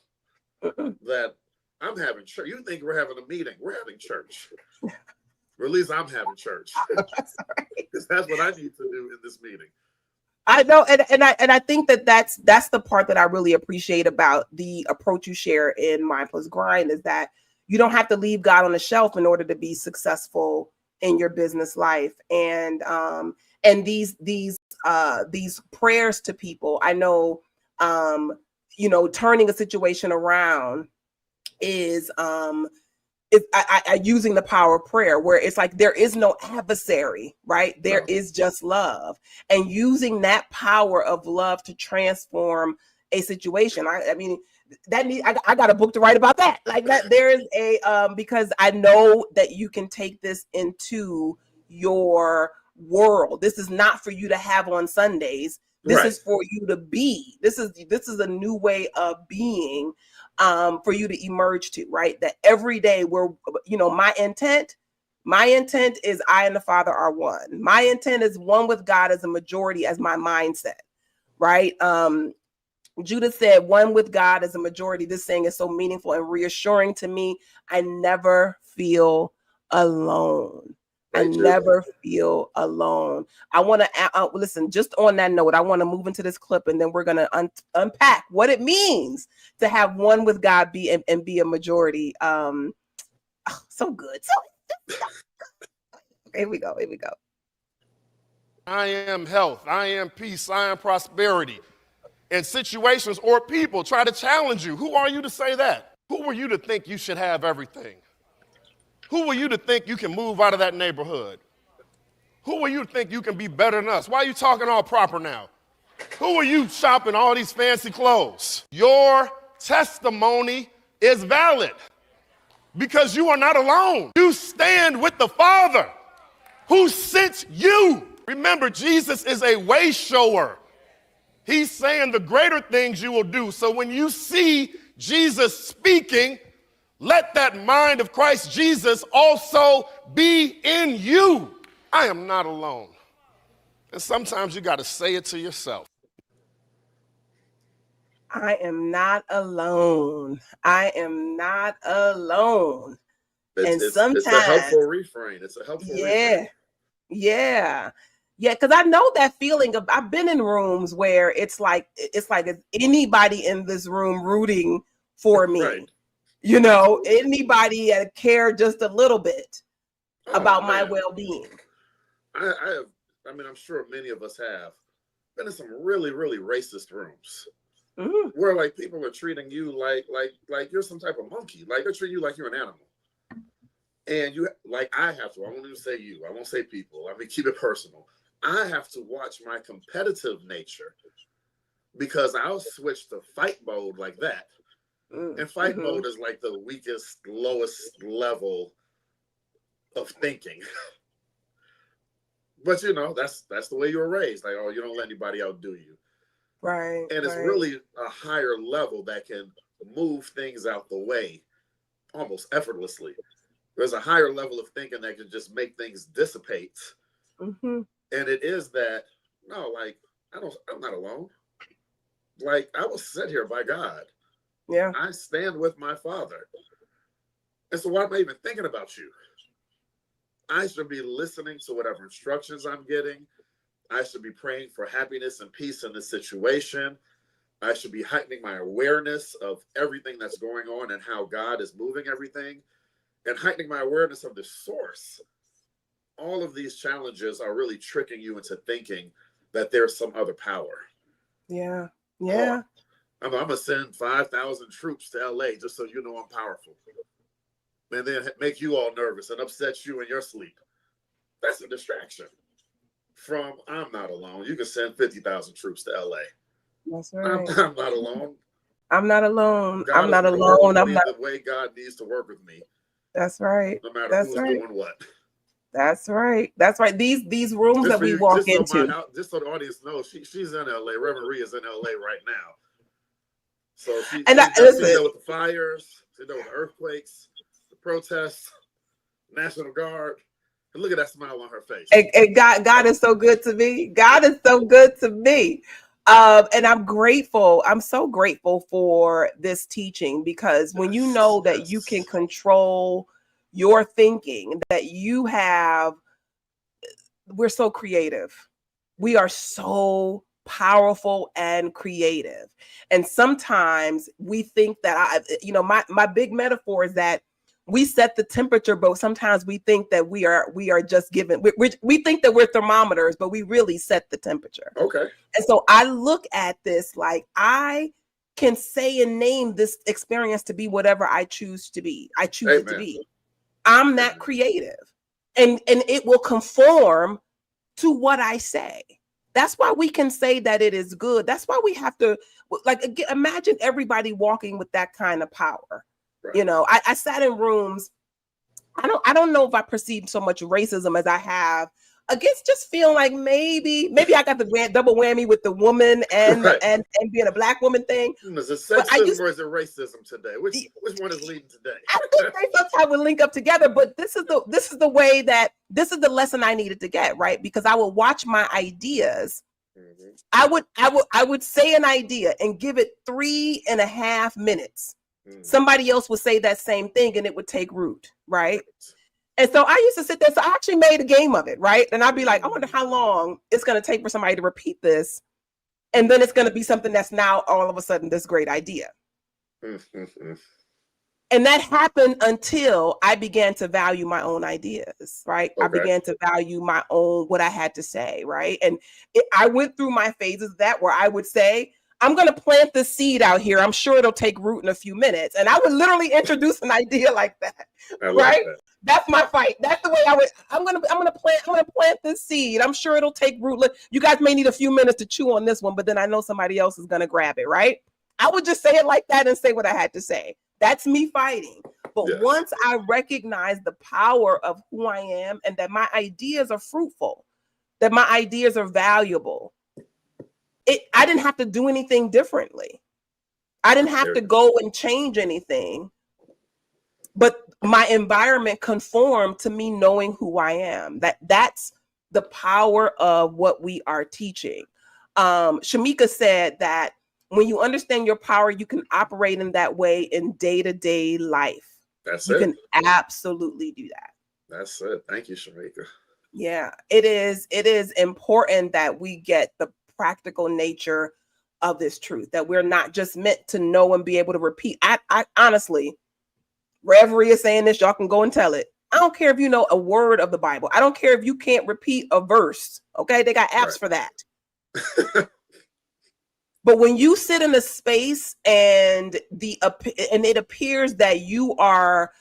that I'm having church. You think we're having a meeting. We're having church. Or at least I'm having church. Because that's what I need to do in this meeting. I know, and I think that's the part that I really appreciate about the approach you share in Mind Plus Grind, is that you don't have to leave God on the shelf in order to be successful in your business life. And these prayers to people, I know, turning a situation around is using the power of prayer, where it's like there is no adversary, right? There is just love, and using that power of love to transform a situation. I mean, I got a book to write about that. Like that, there is because I know that you can take this into your world. This is not for you to have on Sundays. This is for you to be. This is a new way of being. For you to emerge to, right? That every day my intent is I and the Father are one. My intent is one with God as a majority, as my mindset, right? Judith said, one with God as a majority. This saying is so meaningful and reassuring to me. I never feel alone. I never feel alone. I want to listen, just on that note, I want to move into this clip, and then we're going to unpack what it means to have one with God and be a majority. So good. Here we go. I am health. I am peace. I am prosperity. And situations or people try to challenge you. Who are you to say that? Who are you to think you should have everything? Who are you to think you can move out of that neighborhood? Who are you to think you can be better than us? Why are you talking all proper now? Who are you shopping all these fancy clothes? Your testimony is valid because you are not alone. You stand with the Father who sent you. Remember, Jesus is a way shower. He's saying the greater things you will do. So when you see Jesus speaking, let that mind of Christ Jesus also be in you. I am not alone. And sometimes you got to say it to yourself. I am not alone. I am not alone. It's a helpful refrain. It's a helpful refrain. Yeah. Because I know that feeling of, I've been in rooms where it's like is anybody in this room rooting for me. Right. Anybody that care just a little bit about my well-being. I'm sure many of us have been in some really, really racist rooms where like people are treating you like you're some type of monkey. Like they're treating you like you're an animal. And I won't even say you, I won't say people. I mean, keep it personal. I have to watch my competitive nature because I'll switch to fight mode like that. And fight mode is like the weakest, lowest level of thinking. But that's the way you were raised. Like, you don't let anybody outdo you. Right. And it's really a higher level that can move things out the way almost effortlessly. There's a higher level of thinking that can just make things dissipate. And it is that, I'm not alone. Like, I was sent here by God. Yeah. I stand with my Father. And so why am I even thinking about you? I should be listening to whatever instructions I'm getting. I should be praying for happiness and peace in this situation. I should be heightening my awareness of everything that's going on and how God is moving everything, and heightening my awareness of the source. All of these challenges are really tricking you into thinking that there's some other power. Yeah. Oh, I'm going to send 5,000 troops to LA just so you know I'm powerful. And then make you all nervous and upset you in your sleep. That's a distraction from I'm not alone. You can send 50,000 troops to LA. That's right. I'm not alone. I'm not alone. God I'm not is gonna work alone. with I'm me not. the way God needs to work with me. That's right. No matter That's who's right. doing what. That's right. That's right. These rooms that we walk into. Just so the audience knows, she's in LA. Reverend Rhea is in LA right now. So she Listen, dealt with the fires, she dealt with the earthquakes, the protests, National Guard. And look at that smile on her face. And God is so good to me. God is so good to me. And I'm grateful. I'm so grateful for this teaching, because when you know that you can control your thinking, that we're so creative. We are so powerful and creative. And sometimes we think that my big metaphor is that we set the temperature, but sometimes we think that we are just given, we think that we're thermometers, but we really set the temperature. Okay. And so I look at this like I can say and name this experience to be whatever I choose to be. I choose it to be. I'm that creative, and it will conform to what I say. That's why we can say that it is good. That's why we have to, like, imagine everybody walking with that kind of power. Right. You know, I sat in rooms. I don't know if I perceived so much racism as I have against just feeling like maybe I got the double whammy with the woman and right. and being a Black woman thing. Is it sexism or is it racism today? Which one is leading today? I think they sometimes would link up together, but this is the way that this is the lesson I needed to get, right? Because I would watch my ideas. Mm-hmm. I would say an idea and give it 3.5 minutes. Mm-hmm. Somebody else would say that same thing and it would take root, right? And so I used to sit there. So I actually made a game of it, right? And I'd be like, I wonder how long it's going to take for somebody to repeat this. And then it's going to be something that's now all of a sudden this great idea. Mm-hmm. And that happened until I began to value my own ideas, right? Okay. I began to value my own, what I had to say, right? And I went through my phases where I would say, I'm going to plant the seed out here. I'm sure it'll take root in a few minutes. And I would literally introduce an idea like that, right? That. That's my fight. That's the way I'm going to plant this seed. I'm sure it'll take root. Look, you guys may need a few minutes to chew on this one, but then I know somebody else is going to grab it, right? I would just say it like that and say what I had to say. That's me fighting. But yes. Once I recognize the power of who I am and that my ideas are fruitful, that my ideas are valuable, I didn't have to do anything differently. I didn't have to go and change anything. But my environment conformed to me knowing who I am. That's the power of what we are teaching. Shamika said that when you understand your power, you can operate in that way in day-to-day life. You can absolutely do that. That's it. Thank you, Shamika. Yeah, it is important that we get the practical nature of this truth, that we're not just meant to know and be able to repeat. I honestly, Reverie is saying this, y'all can go and tell it. I don't care if you know a word of the Bible. I don't care if you can't repeat a verse. Okay, they got apps for that. But when you sit in a space and it appears that you are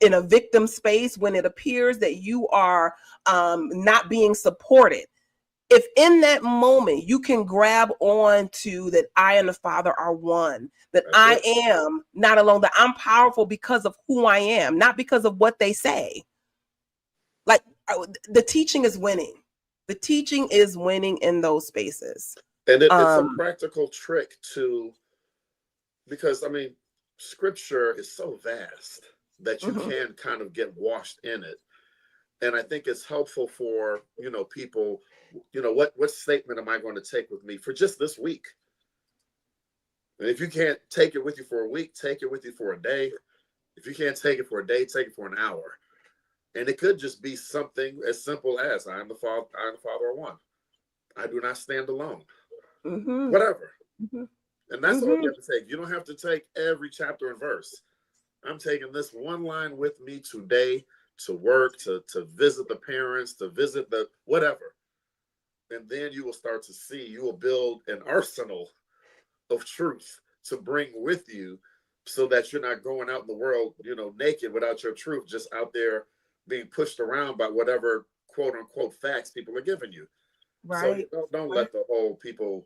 in a victim space, when it appears that you are not being supported, if in that moment you can grab on to that I and the Father are one, that I am not alone, that I'm powerful because of who I am, not because of what they say. Like the teaching is winning. The teaching is winning in those spaces. And it's a practical trick because I mean, scripture is so vast that you can kind of get washed in it. And I think it's helpful for, people, what statement am I going to take with me for just this week? And if you can't take it with you for a week, take it with you for a day. If you can't take it for a day, take it for an hour. And it could just be something as simple as I am the Father are one. I do not stand alone. Mm-hmm. Whatever. Mm-hmm. And And that's all you have to take. You don't have to take every chapter and verse. I'm taking this one line with me today to work, to visit the parents, to visit the whatever. And then you will start to see, you will build an arsenal of truth to bring with you so that you're not going out in the world, naked without your truth, just out there being pushed around by whatever quote unquote facts people are giving you. Right. So don't let the whole people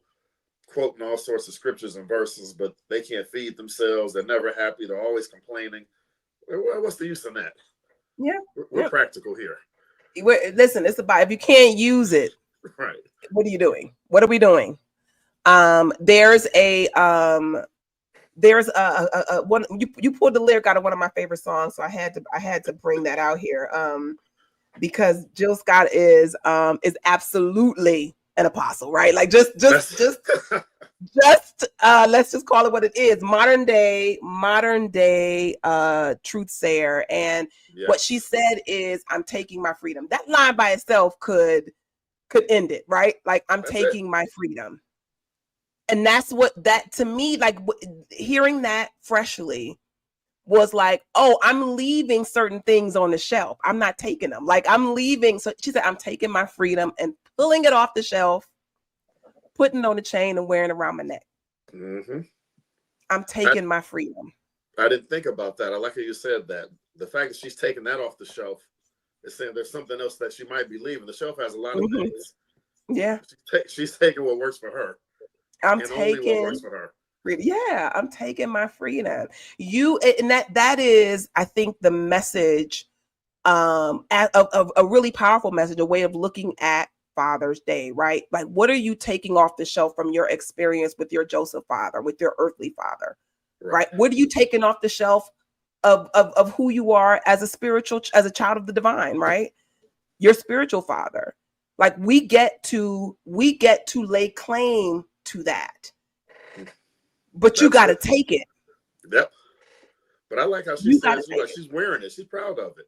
quoting all sorts of scriptures and verses, but they can't feed themselves. They're never happy. They're always complaining. Well, what's the use in that? Yeah. We're practical here. Listen, it's about, if you can't use it, right. What are you doing? What are we doing? There's a one, you pulled the lyric out of one of my favorite songs, so I had to bring that out here. Because Jill Scott is absolutely an apostle, right? Like just let's just call it what it is. Modern day truth sayer. And what she said is, I'm taking my freedom. That line by itself could end it, right? Like, that's taking my freedom. And that's what that, to me, like hearing that freshly was like, oh, I'm leaving certain things on the shelf. I'm not taking them. Like, I'm leaving. So she said, I'm taking my freedom and pulling it off the shelf, putting it on the chain and wearing it around my neck. Mm-hmm. I'm taking my freedom. I didn't think about that. I like how you said that. The fact that she's taking that off the shelf is saying there's something else that she might be leaving. The shelf has a lot of things. Yeah. She's taking what works for her. I'm and taking only what works for her. Yeah, I'm taking my freedom. And that is, I think, the message, of a really powerful message, a way of looking at Father's Day, right? Like, what are you taking off the shelf from your experience with your Joseph father, with your earthly father, right? What are you taking off the shelf of who you are as a child of the divine, right? Your spiritual father. Like, we get to lay claim to that. But you got to take it. Yep. But I like how she says, she's wearing it. She's proud of it.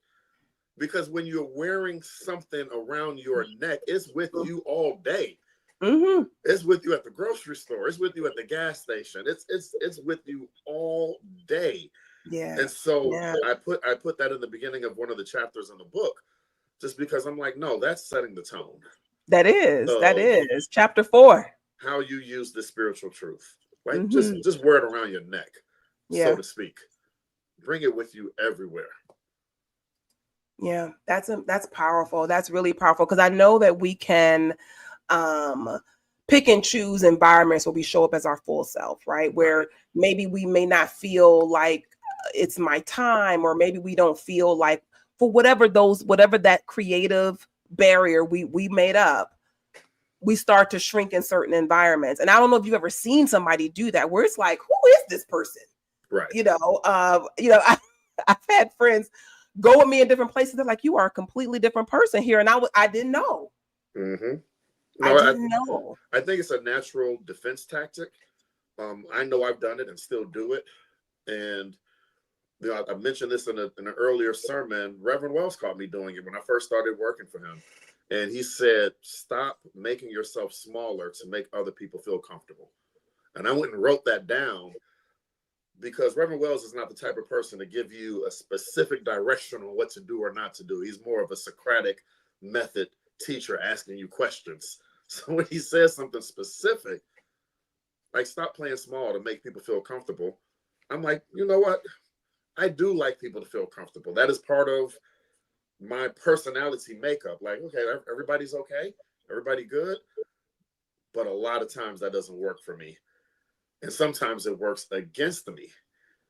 Because when you're wearing something around your neck, it's with you all day. Mm-hmm. It's with you at the grocery store. It's with you at the gas station. It's with you all day. Yeah. And so I put that in the beginning of one of the chapters in the book, just because I'm like, no, that's setting the tone. That is chapter 4. How you use the spiritual truth. Like, just wear it around your neck, so to speak. Bring it with you everywhere. Yeah, that's powerful. That's really powerful, because I know that we can pick and choose environments where we show up as our full self, right? Where maybe we may not feel like it's my time, or maybe we don't feel like, for whatever that creative barrier we made up, we start to shrink in certain environments. And I don't know if you've ever seen somebody do that, where it's like, who is this person? Right. I've had friends go with me in different places. They're like, you are a completely different person here. And I didn't know. Mm-hmm. No, I didn't know. I think it's a natural defense tactic. I know I've done it and still do it. And I mentioned this in an earlier sermon. Reverend Wells caught me doing it when I first started working for him. And he said, stop making yourself smaller to make other people feel comfortable. And I went and wrote that down, because Reverend Wells is not the type of person to give you a specific direction on what to do or not to do. He's more of a Socratic method teacher, asking you questions. So when he says something specific, like stop playing small to make people feel comfortable, I'm like, you know what? I do like people to feel comfortable. That is part of my personality makeup. Like, okay, everybody's okay, everybody good, but a lot of times that doesn't work for me, and sometimes it works against me.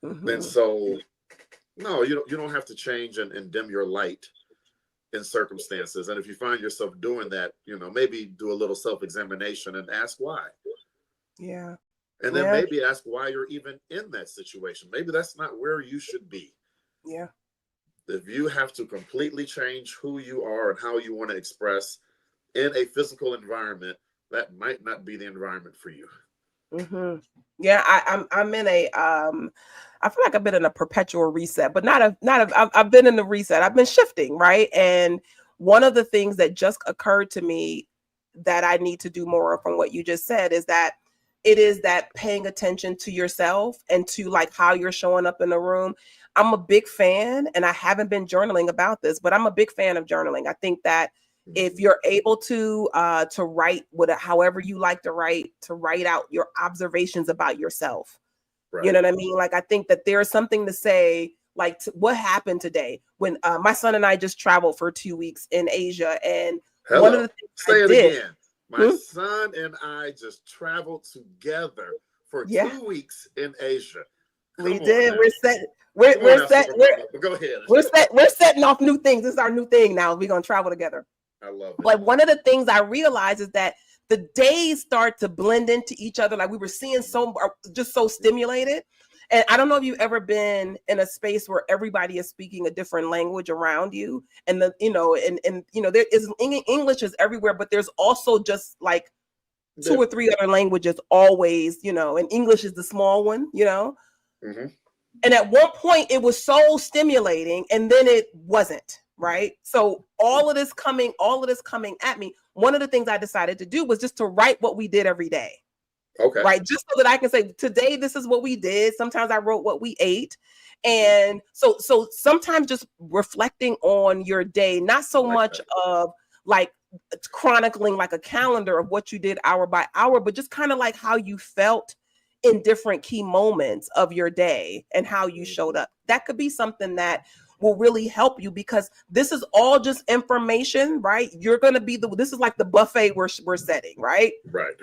Mm-hmm. And so, no, you don't have to change and dim your light in circumstances. And if you find yourself doing that, maybe do a little self-examination and ask why. Yeah. And then maybe ask why you're even in that situation. Maybe that's not where you should be. Yeah. If you have to completely change who you are and how you want to express in a physical environment, that might not be the environment for you. Mm-hmm. Yeah, I'm in a I feel like I've been in a perpetual reset, but I've been in the reset. I've been shifting, right? And one of the things that just occurred to me that I need to do more from what you just said is that it is that paying attention to yourself and to like how you're showing up in the room. I'm a big fan, and I haven't been journaling about this, but I'm a big fan of journaling. I think that if you're able to write however you like to write out your observations about yourself. Right. You know what I mean? Like, I think that there's something to say, like, what happened today when my son and I just traveled for 2 weeks in Asia. And one of the things Say it again. My son and I just traveled together for 2 weeks in Asia. We did. We're set. We're set. Go ahead. We're setting off new things. This is our new thing now. We're going to travel together. I love it. But one of the things I realized is that the days start to blend into each other. Like, we were seeing just so stimulated. And I don't know if you've ever been in a space where everybody is speaking a different language around you. And there is English is everywhere, but there's also just like 2 or 3 other languages always, and English is the small one, Mm-hmm. And at one point it was so stimulating, and then it wasn't. Right. So all of this coming at me. One of the things I decided to do was just to write what we did every day. Okay. Right. Just so that I can say, today, this is what we did. Sometimes I wrote what we ate. And so sometimes just reflecting on your day, not so much of like chronicling like a calendar of what you did hour by hour, but just kind of like how you felt in different key moments of your day and how you showed up. That could be something that will really help you, because this is all just information, right? You're going to be this is like the buffet we're setting, right? Right.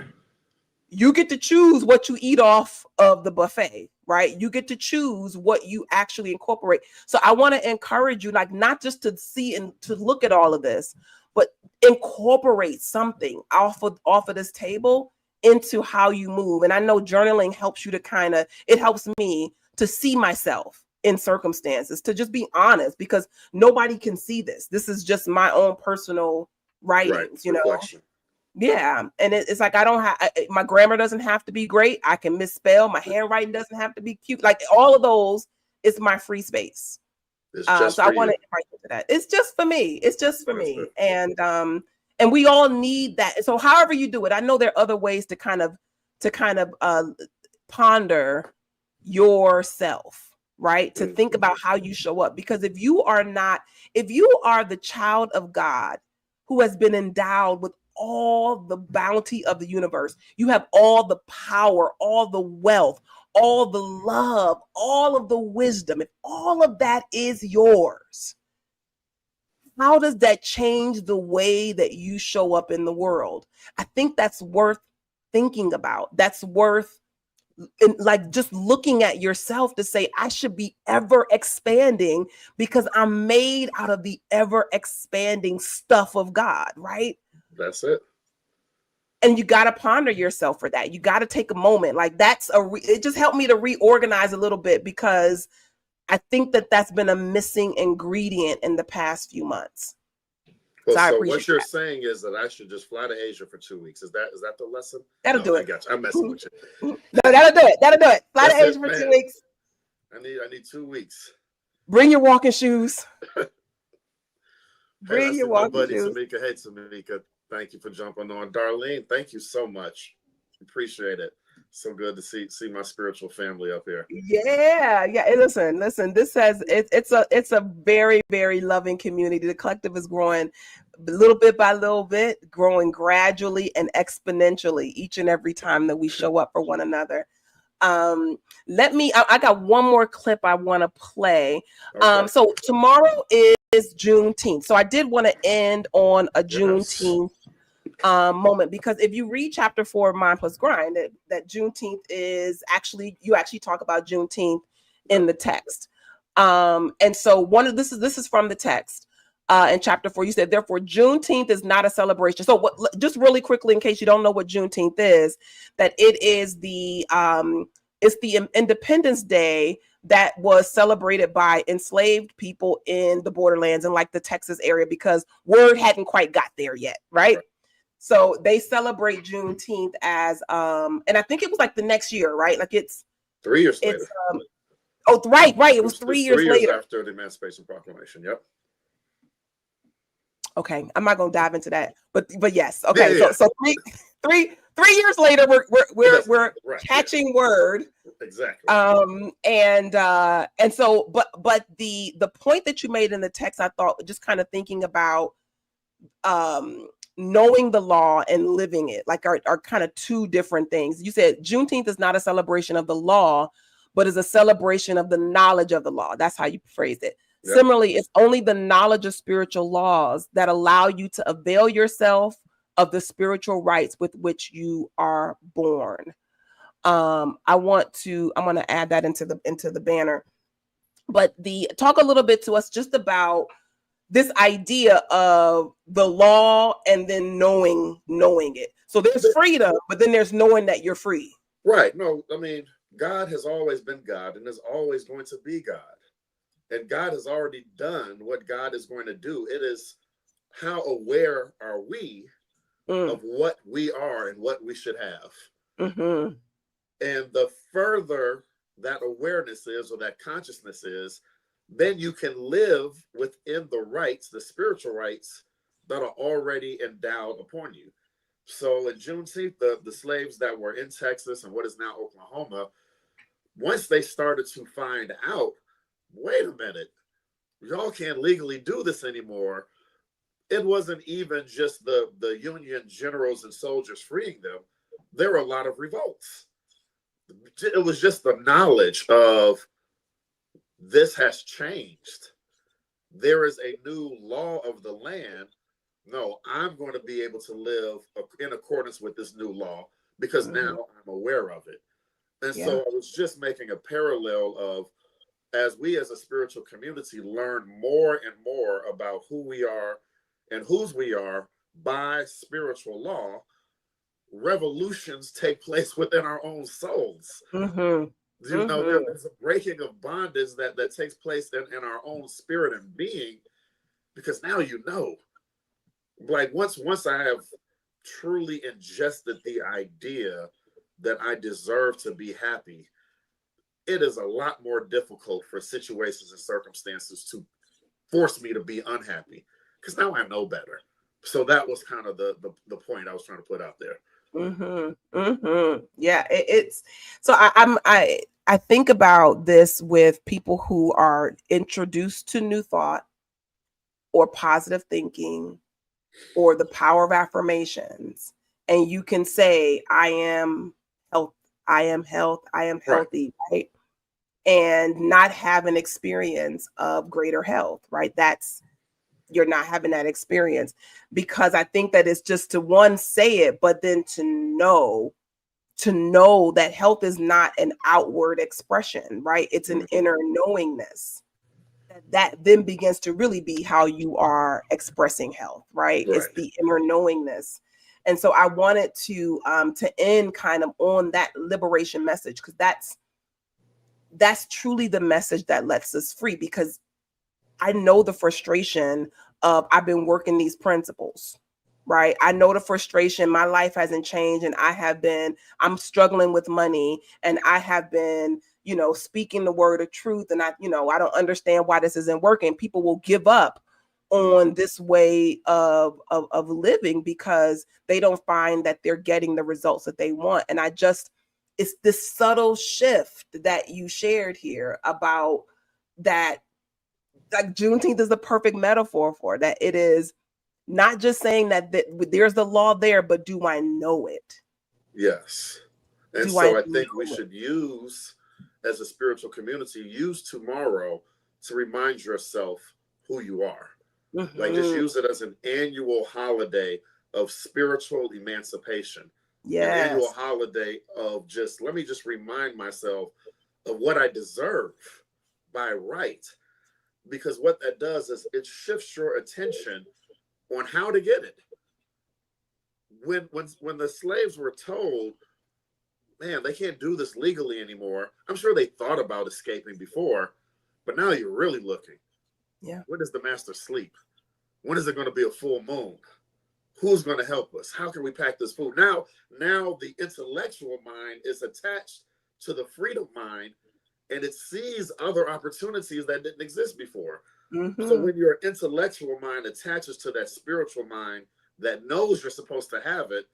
You get to choose what you eat off of the buffet, right? You get to choose what you actually incorporate. So I want to encourage you, like, not just to see and to look at all of this, but incorporate something off of this table into how you move. And I know journaling helps you to it helps me to see myself in circumstances, to just be honest, because nobody can see this. This is just my own personal writings, reflection. Yeah. And it's like, my grammar doesn't have to be great. I can misspell. My handwriting doesn't have to be cute. Like, all of those is my free space. It's just so I want to invite you to that. It's just for me. It's just for me. And we all need that. So however you do it, I know there are other ways to kind of ponder yourself. Right? To think about how you show up. Because if you are the child of God who has been endowed with all the bounty of the universe, you have all the power, all the wealth, all the love, all of the wisdom, if all of that is yours, how does that change the way that you show up in the world? I think that's worth thinking about. That's worth like just looking at yourself to say, I should be ever expanding, because I'm made out of the ever expanding stuff of God, right? That's it. And you got to ponder yourself for that. You got to take a moment. Like, it just helped me to reorganize a little bit, because I think that that's been a missing ingredient in the past few months. Well, so what you're saying is that I should just fly to Asia for 2 weeks. Is that the lesson? That'll do it. I got you. I'm messing with you. No, that'll do it. Fly to Asia for 2 weeks. I need 2 weeks. Bring your walking shoes. Bring your walking shoes. Tamika. Hey, Tamika. Thank you for jumping on. Darlene, thank you so much. Appreciate it. So good to see my spiritual family up here. Yeah. And listen. It's a very, very loving community. The collective is growing little bit by little bit, growing gradually and exponentially each and every time that we show up for one another. I got one more clip I want to play. Okay. So tomorrow is Juneteenth. So I did want to end on a Juneteenth moment, because if you read chapter 4 of Mind Plus Grind, that Juneteenth is you actually talk about Juneteenth in the text. And so this is from the text. In chapter 4, you said, therefore, Juneteenth is not a celebration. So just really quickly, in case you don't know what Juneteenth is, that it is it's the Independence Day that was celebrated by enslaved people in the borderlands and like the Texas area, because word hadn't quite got there yet, right? So they celebrate Juneteenth as, and I think it was like the next year, right? Like it's 3 years later. Right. It was 3 years later after the Emancipation Proclamation. Yep. Okay, I'm not gonna dive into that, but yes. Okay, yeah. So 3 years later, we're right, catching word. Exactly. And so, but the point that you made in the text, I thought, just kind of thinking about knowing the law and living it, like are kind of two different things. You said Juneteenth is not a celebration of the law, but is a celebration of the knowledge of the law. That's how you phrase it. Yep. Similarly, it's only the knowledge of spiritual laws that allow you to avail yourself of the spiritual rights with which you are born. I'm going to add that into the banner, but talk a little bit to us just about this idea of the law and then knowing it. So there's freedom, but then there's knowing that you're free. Right. No, I mean, God has always been God and is always going to be God. And God has already done what God is going to do. It is how aware are we of what we are and what we should have. Mm-hmm. And the further that awareness is, or that consciousness is, then you can live within the rights, the spiritual rights that are already endowed upon you. So in Juneteenth, the slaves that were in Texas and what is now Oklahoma, once they started to find out, wait a minute, y'all can't legally do this anymore. It wasn't even just the Union generals and soldiers freeing them. There were a lot of revolts. It was just the knowledge of this has changed. There is a new law of the land. No, I'm going to be able to live in accordance with this new law because now I'm aware of it. And so I was just making a parallel of, as we as a spiritual community learn more and more about who we are and whose we are by spiritual law, revolutions take place within our own souls. You know, there's a breaking of bondage that takes place in our own spirit and being, because now you know. Like once I have truly ingested the idea that I deserve to be happy, it is a lot more difficult for situations and circumstances to force me to be unhappy, because now I know better. So that was kind of the point I was trying to put out there. Yeah, it's so I think about this with people who are introduced to new thought or positive thinking or the power of affirmations, and you can say, I am health, I am healthy, right? And not have an experience of greater health, right? You're not having that experience, because I think that it's just to say it, but then to know that health is not an outward expression, right? It's an inner knowingness that then begins to really be how you are expressing health, right? It's the inner knowingness. And so I wanted to end kind of on that liberation message, because that's truly the message that lets us free, because I know the frustration of, I've been working these principles, right? I know the frustration. My life hasn't changed, and I'm struggling with money, and I have been, speaking the word of truth. And I don't understand why this isn't working. People will give up on this way of living because they don't find that they're getting the results that they want. And it's this subtle shift that you shared here about that. Like Juneteenth is the perfect metaphor for that. It is not just saying that there's the law there, but do I know it? Yes. And so I think we should use, as a spiritual community, use tomorrow to remind yourself who you are. Like, just use it as an annual holiday of spiritual emancipation. An annual holiday of let me just remind myself of what I deserve by right. Because what that does is it shifts your attention on how to get it. When the slaves were told, man, they can't do this legally anymore, I'm sure they thought about escaping before, but now you're really looking. Yeah. When does the master sleep? When is it going to be a full moon? Who's going to help us? How can we pack this food? Now the intellectual mind is attached to the freedom mind, and it sees other opportunities that didn't exist before. So when your intellectual mind attaches to that spiritual mind that knows you're supposed to have it,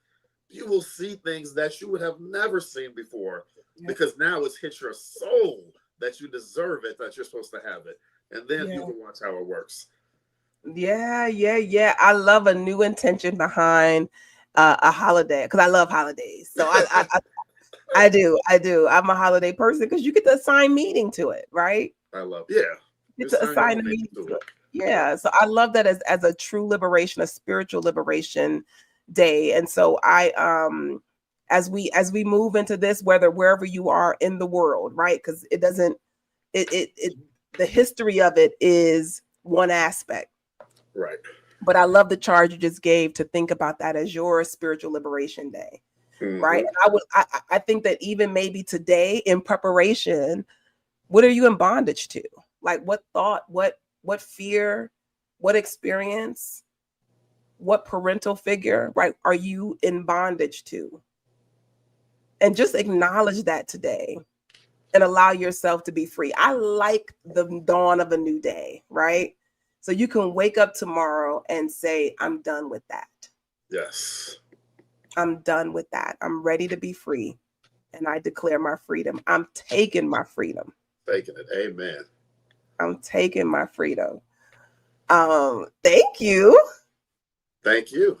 you will see things that you would have never seen before, because now it's hit your soul that you deserve it, that you're supposed to have it. And then you can watch how it works. Yeah. I love a new intention behind a holiday, because I love holidays. So I do. I'm a holiday person because you get to assign meaning to it, right? I love, You get to assign a meaning to it. Yeah. So I love that as a true liberation, a spiritual liberation day. And so as we move into this, wherever you are in the world, right? Because the history of it is one aspect. Right. But I love the charge you just gave to think about that as your spiritual liberation day. Right. And I think that even maybe today in preparation, what are you in bondage to? Like what thought, what fear, what experience, what parental figure, right, are you in bondage to? And just acknowledge that today and allow yourself to be free. I like the dawn of a new day, right? So you can wake up tomorrow and say, I'm done with that. Yes. I'm done with that. I'm ready to be free. And I declare my freedom. I'm taking my freedom. Taking it. Amen. I'm taking my freedom. Thank you. Thank you.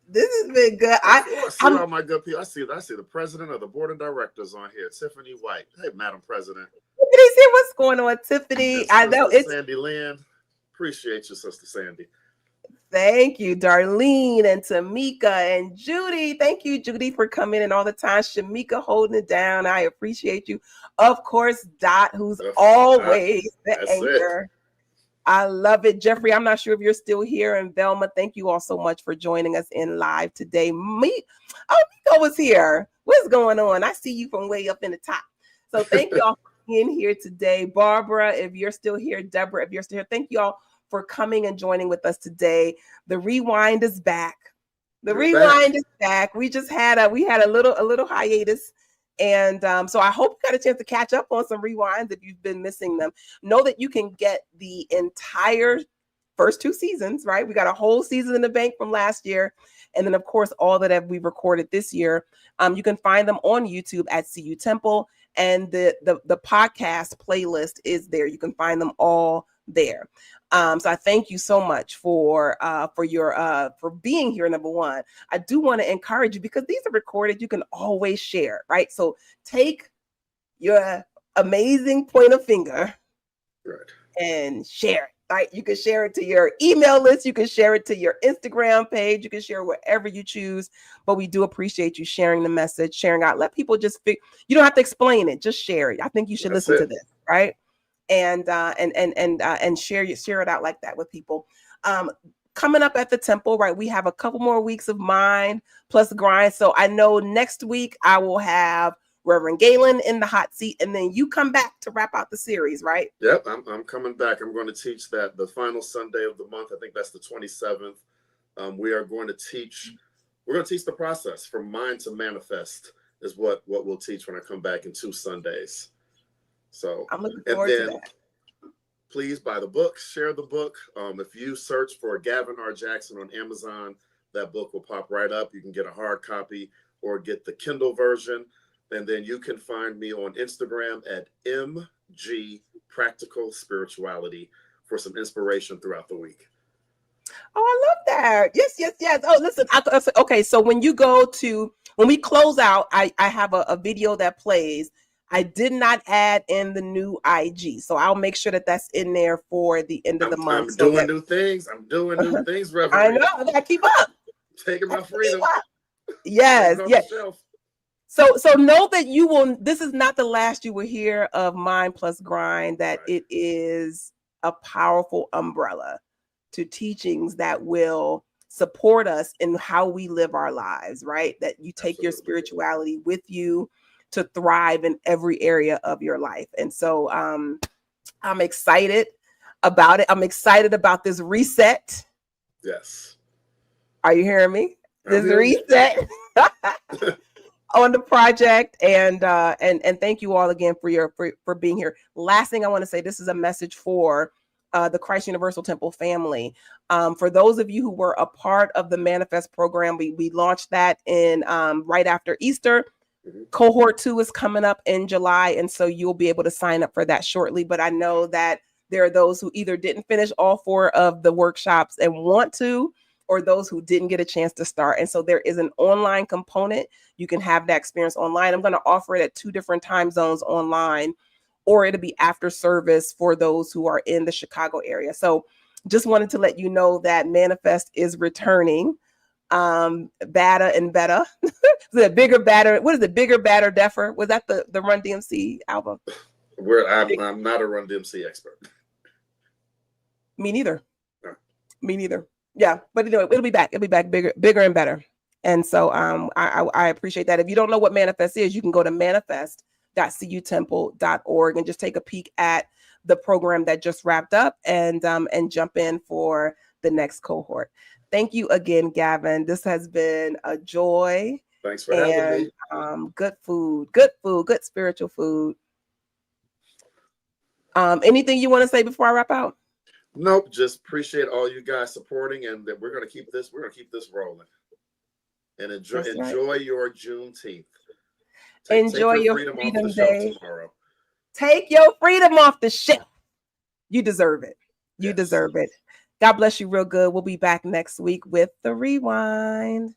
This has been good. I see all my good people. I see the president of the board of directors on here, Tiffany White. Hey, Madam President. Tiffany, see what's going on, Tiffany. And I know it's Sandy Lynn. Appreciate you, Sister Sandy. Thank you, Darlene and Tamika and Judy. Thank you, Judy, for coming in all the time. Shamika holding it down. I appreciate you. Of course, Dot, who's always the anchor. I love it. Jeffrey, I'm not sure if you're still here. And Velma, thank you all so much for joining us in live today. Miko was here. What's going on? I see you from way up in the top. So thank you all for being here today. Barbara, if you're still here. Deborah, if you're still here. Thank you all for coming and joining with us today. The rewind is back. Rewind is back. We just had a little hiatus. And so I hope you got a chance to catch up on some rewinds if you've been missing them. Know that you can get the entire first 2 seasons, right? We got a whole season in the bank from last year. And then, of course, all that we've recorded this year. You can find them on YouTube at CU Temple. And the podcast playlist is there. You can find them all there. So I thank you so much for being here. Number one, I do want to encourage you, because these are recorded. You can always share, right? So take your amazing pointer finger and share it. Right? You can share it to your email list. You can share it to your Instagram page. You can share wherever you choose. But we do appreciate you sharing the message, sharing out. Let people just you don't have to explain it. Just share it. I think you should listen to this, right? And share it out like that with people. Coming up at the temple, right? We have a couple more weeks of Mind Plus Grind. So I know next week I will have Reverend Gaylon in the hot seat, and then you come back to wrap out the series, right? Yep, I'm coming back. I'm going to teach that the final Sunday of the month. I think that's the 27th. We're going to teach the process from mind to manifest is what we'll teach when I come back in 2 Sundays. So I'm looking forward to that. Please buy the book, share the book. If you search for Gavin R. Jackson on Amazon, that book will pop right up. You can get a hard copy or get the Kindle version. And then you can find me on Instagram at MG Practical Spirituality for some inspiration throughout the week. Oh, I love that. Yes. Oh, listen. Okay, so when we close out, I have a video that plays. I did not add in the new IG, so I'll make sure that that's in there for the end of the month. I'm doing new things, Reverend. I know. I gotta keep up. Taking my freedom. Yes. So know that this is not the last you will hear of Mind Plus Grind, that it is a powerful umbrella to teachings that will support us in how we live our lives, right? That you take your spirituality with you to thrive in every area of your life. And so I'm excited about it. I'm excited about this reset. Yes. Are you hearing me? This reset on the project. And thank you all again for being here. Last thing I want to say, this is a message for the Christ Universal Temple family. For those of you who were a part of the Manifest program, we launched that in right after Easter. Cohort 2 is coming up in July, and so you'll be able to sign up for that shortly. But I know that there are those who either didn't finish all 4 of the workshops and want to, or those who didn't get a chance to start. And so there is an online component. You can have that experience online. I'm going to offer it at 2 different time zones online, or it'll be after service for those who are in the Chicago area. So just wanted to let you know that Manifest is returning. Badder and better. The bigger, badder. What is it? Bigger, badder, deffer. Was that the Run DMC album? I'm not a Run DMC expert. Me neither. No. Me neither. Yeah, but anyway, it'll be back. It'll be back bigger and better. And so I appreciate that. If you don't know what Manifest is, you can go to manifest.cutemple.org and just take a peek at the program that just wrapped up and jump in for the next cohort. Thank you again, Gavin. This has been a joy. Thanks for having me. Good food, good spiritual food. Anything you want to say before I wrap out? Nope. Just appreciate all you guys supporting, and that we're gonna keep this rolling. And enjoy your Juneteenth. Enjoy take your freedom day. Tomorrow. Take your freedom off the shelf. You deserve it. You Yes. deserve it. God bless you real good. We'll be back next week with the Rewind.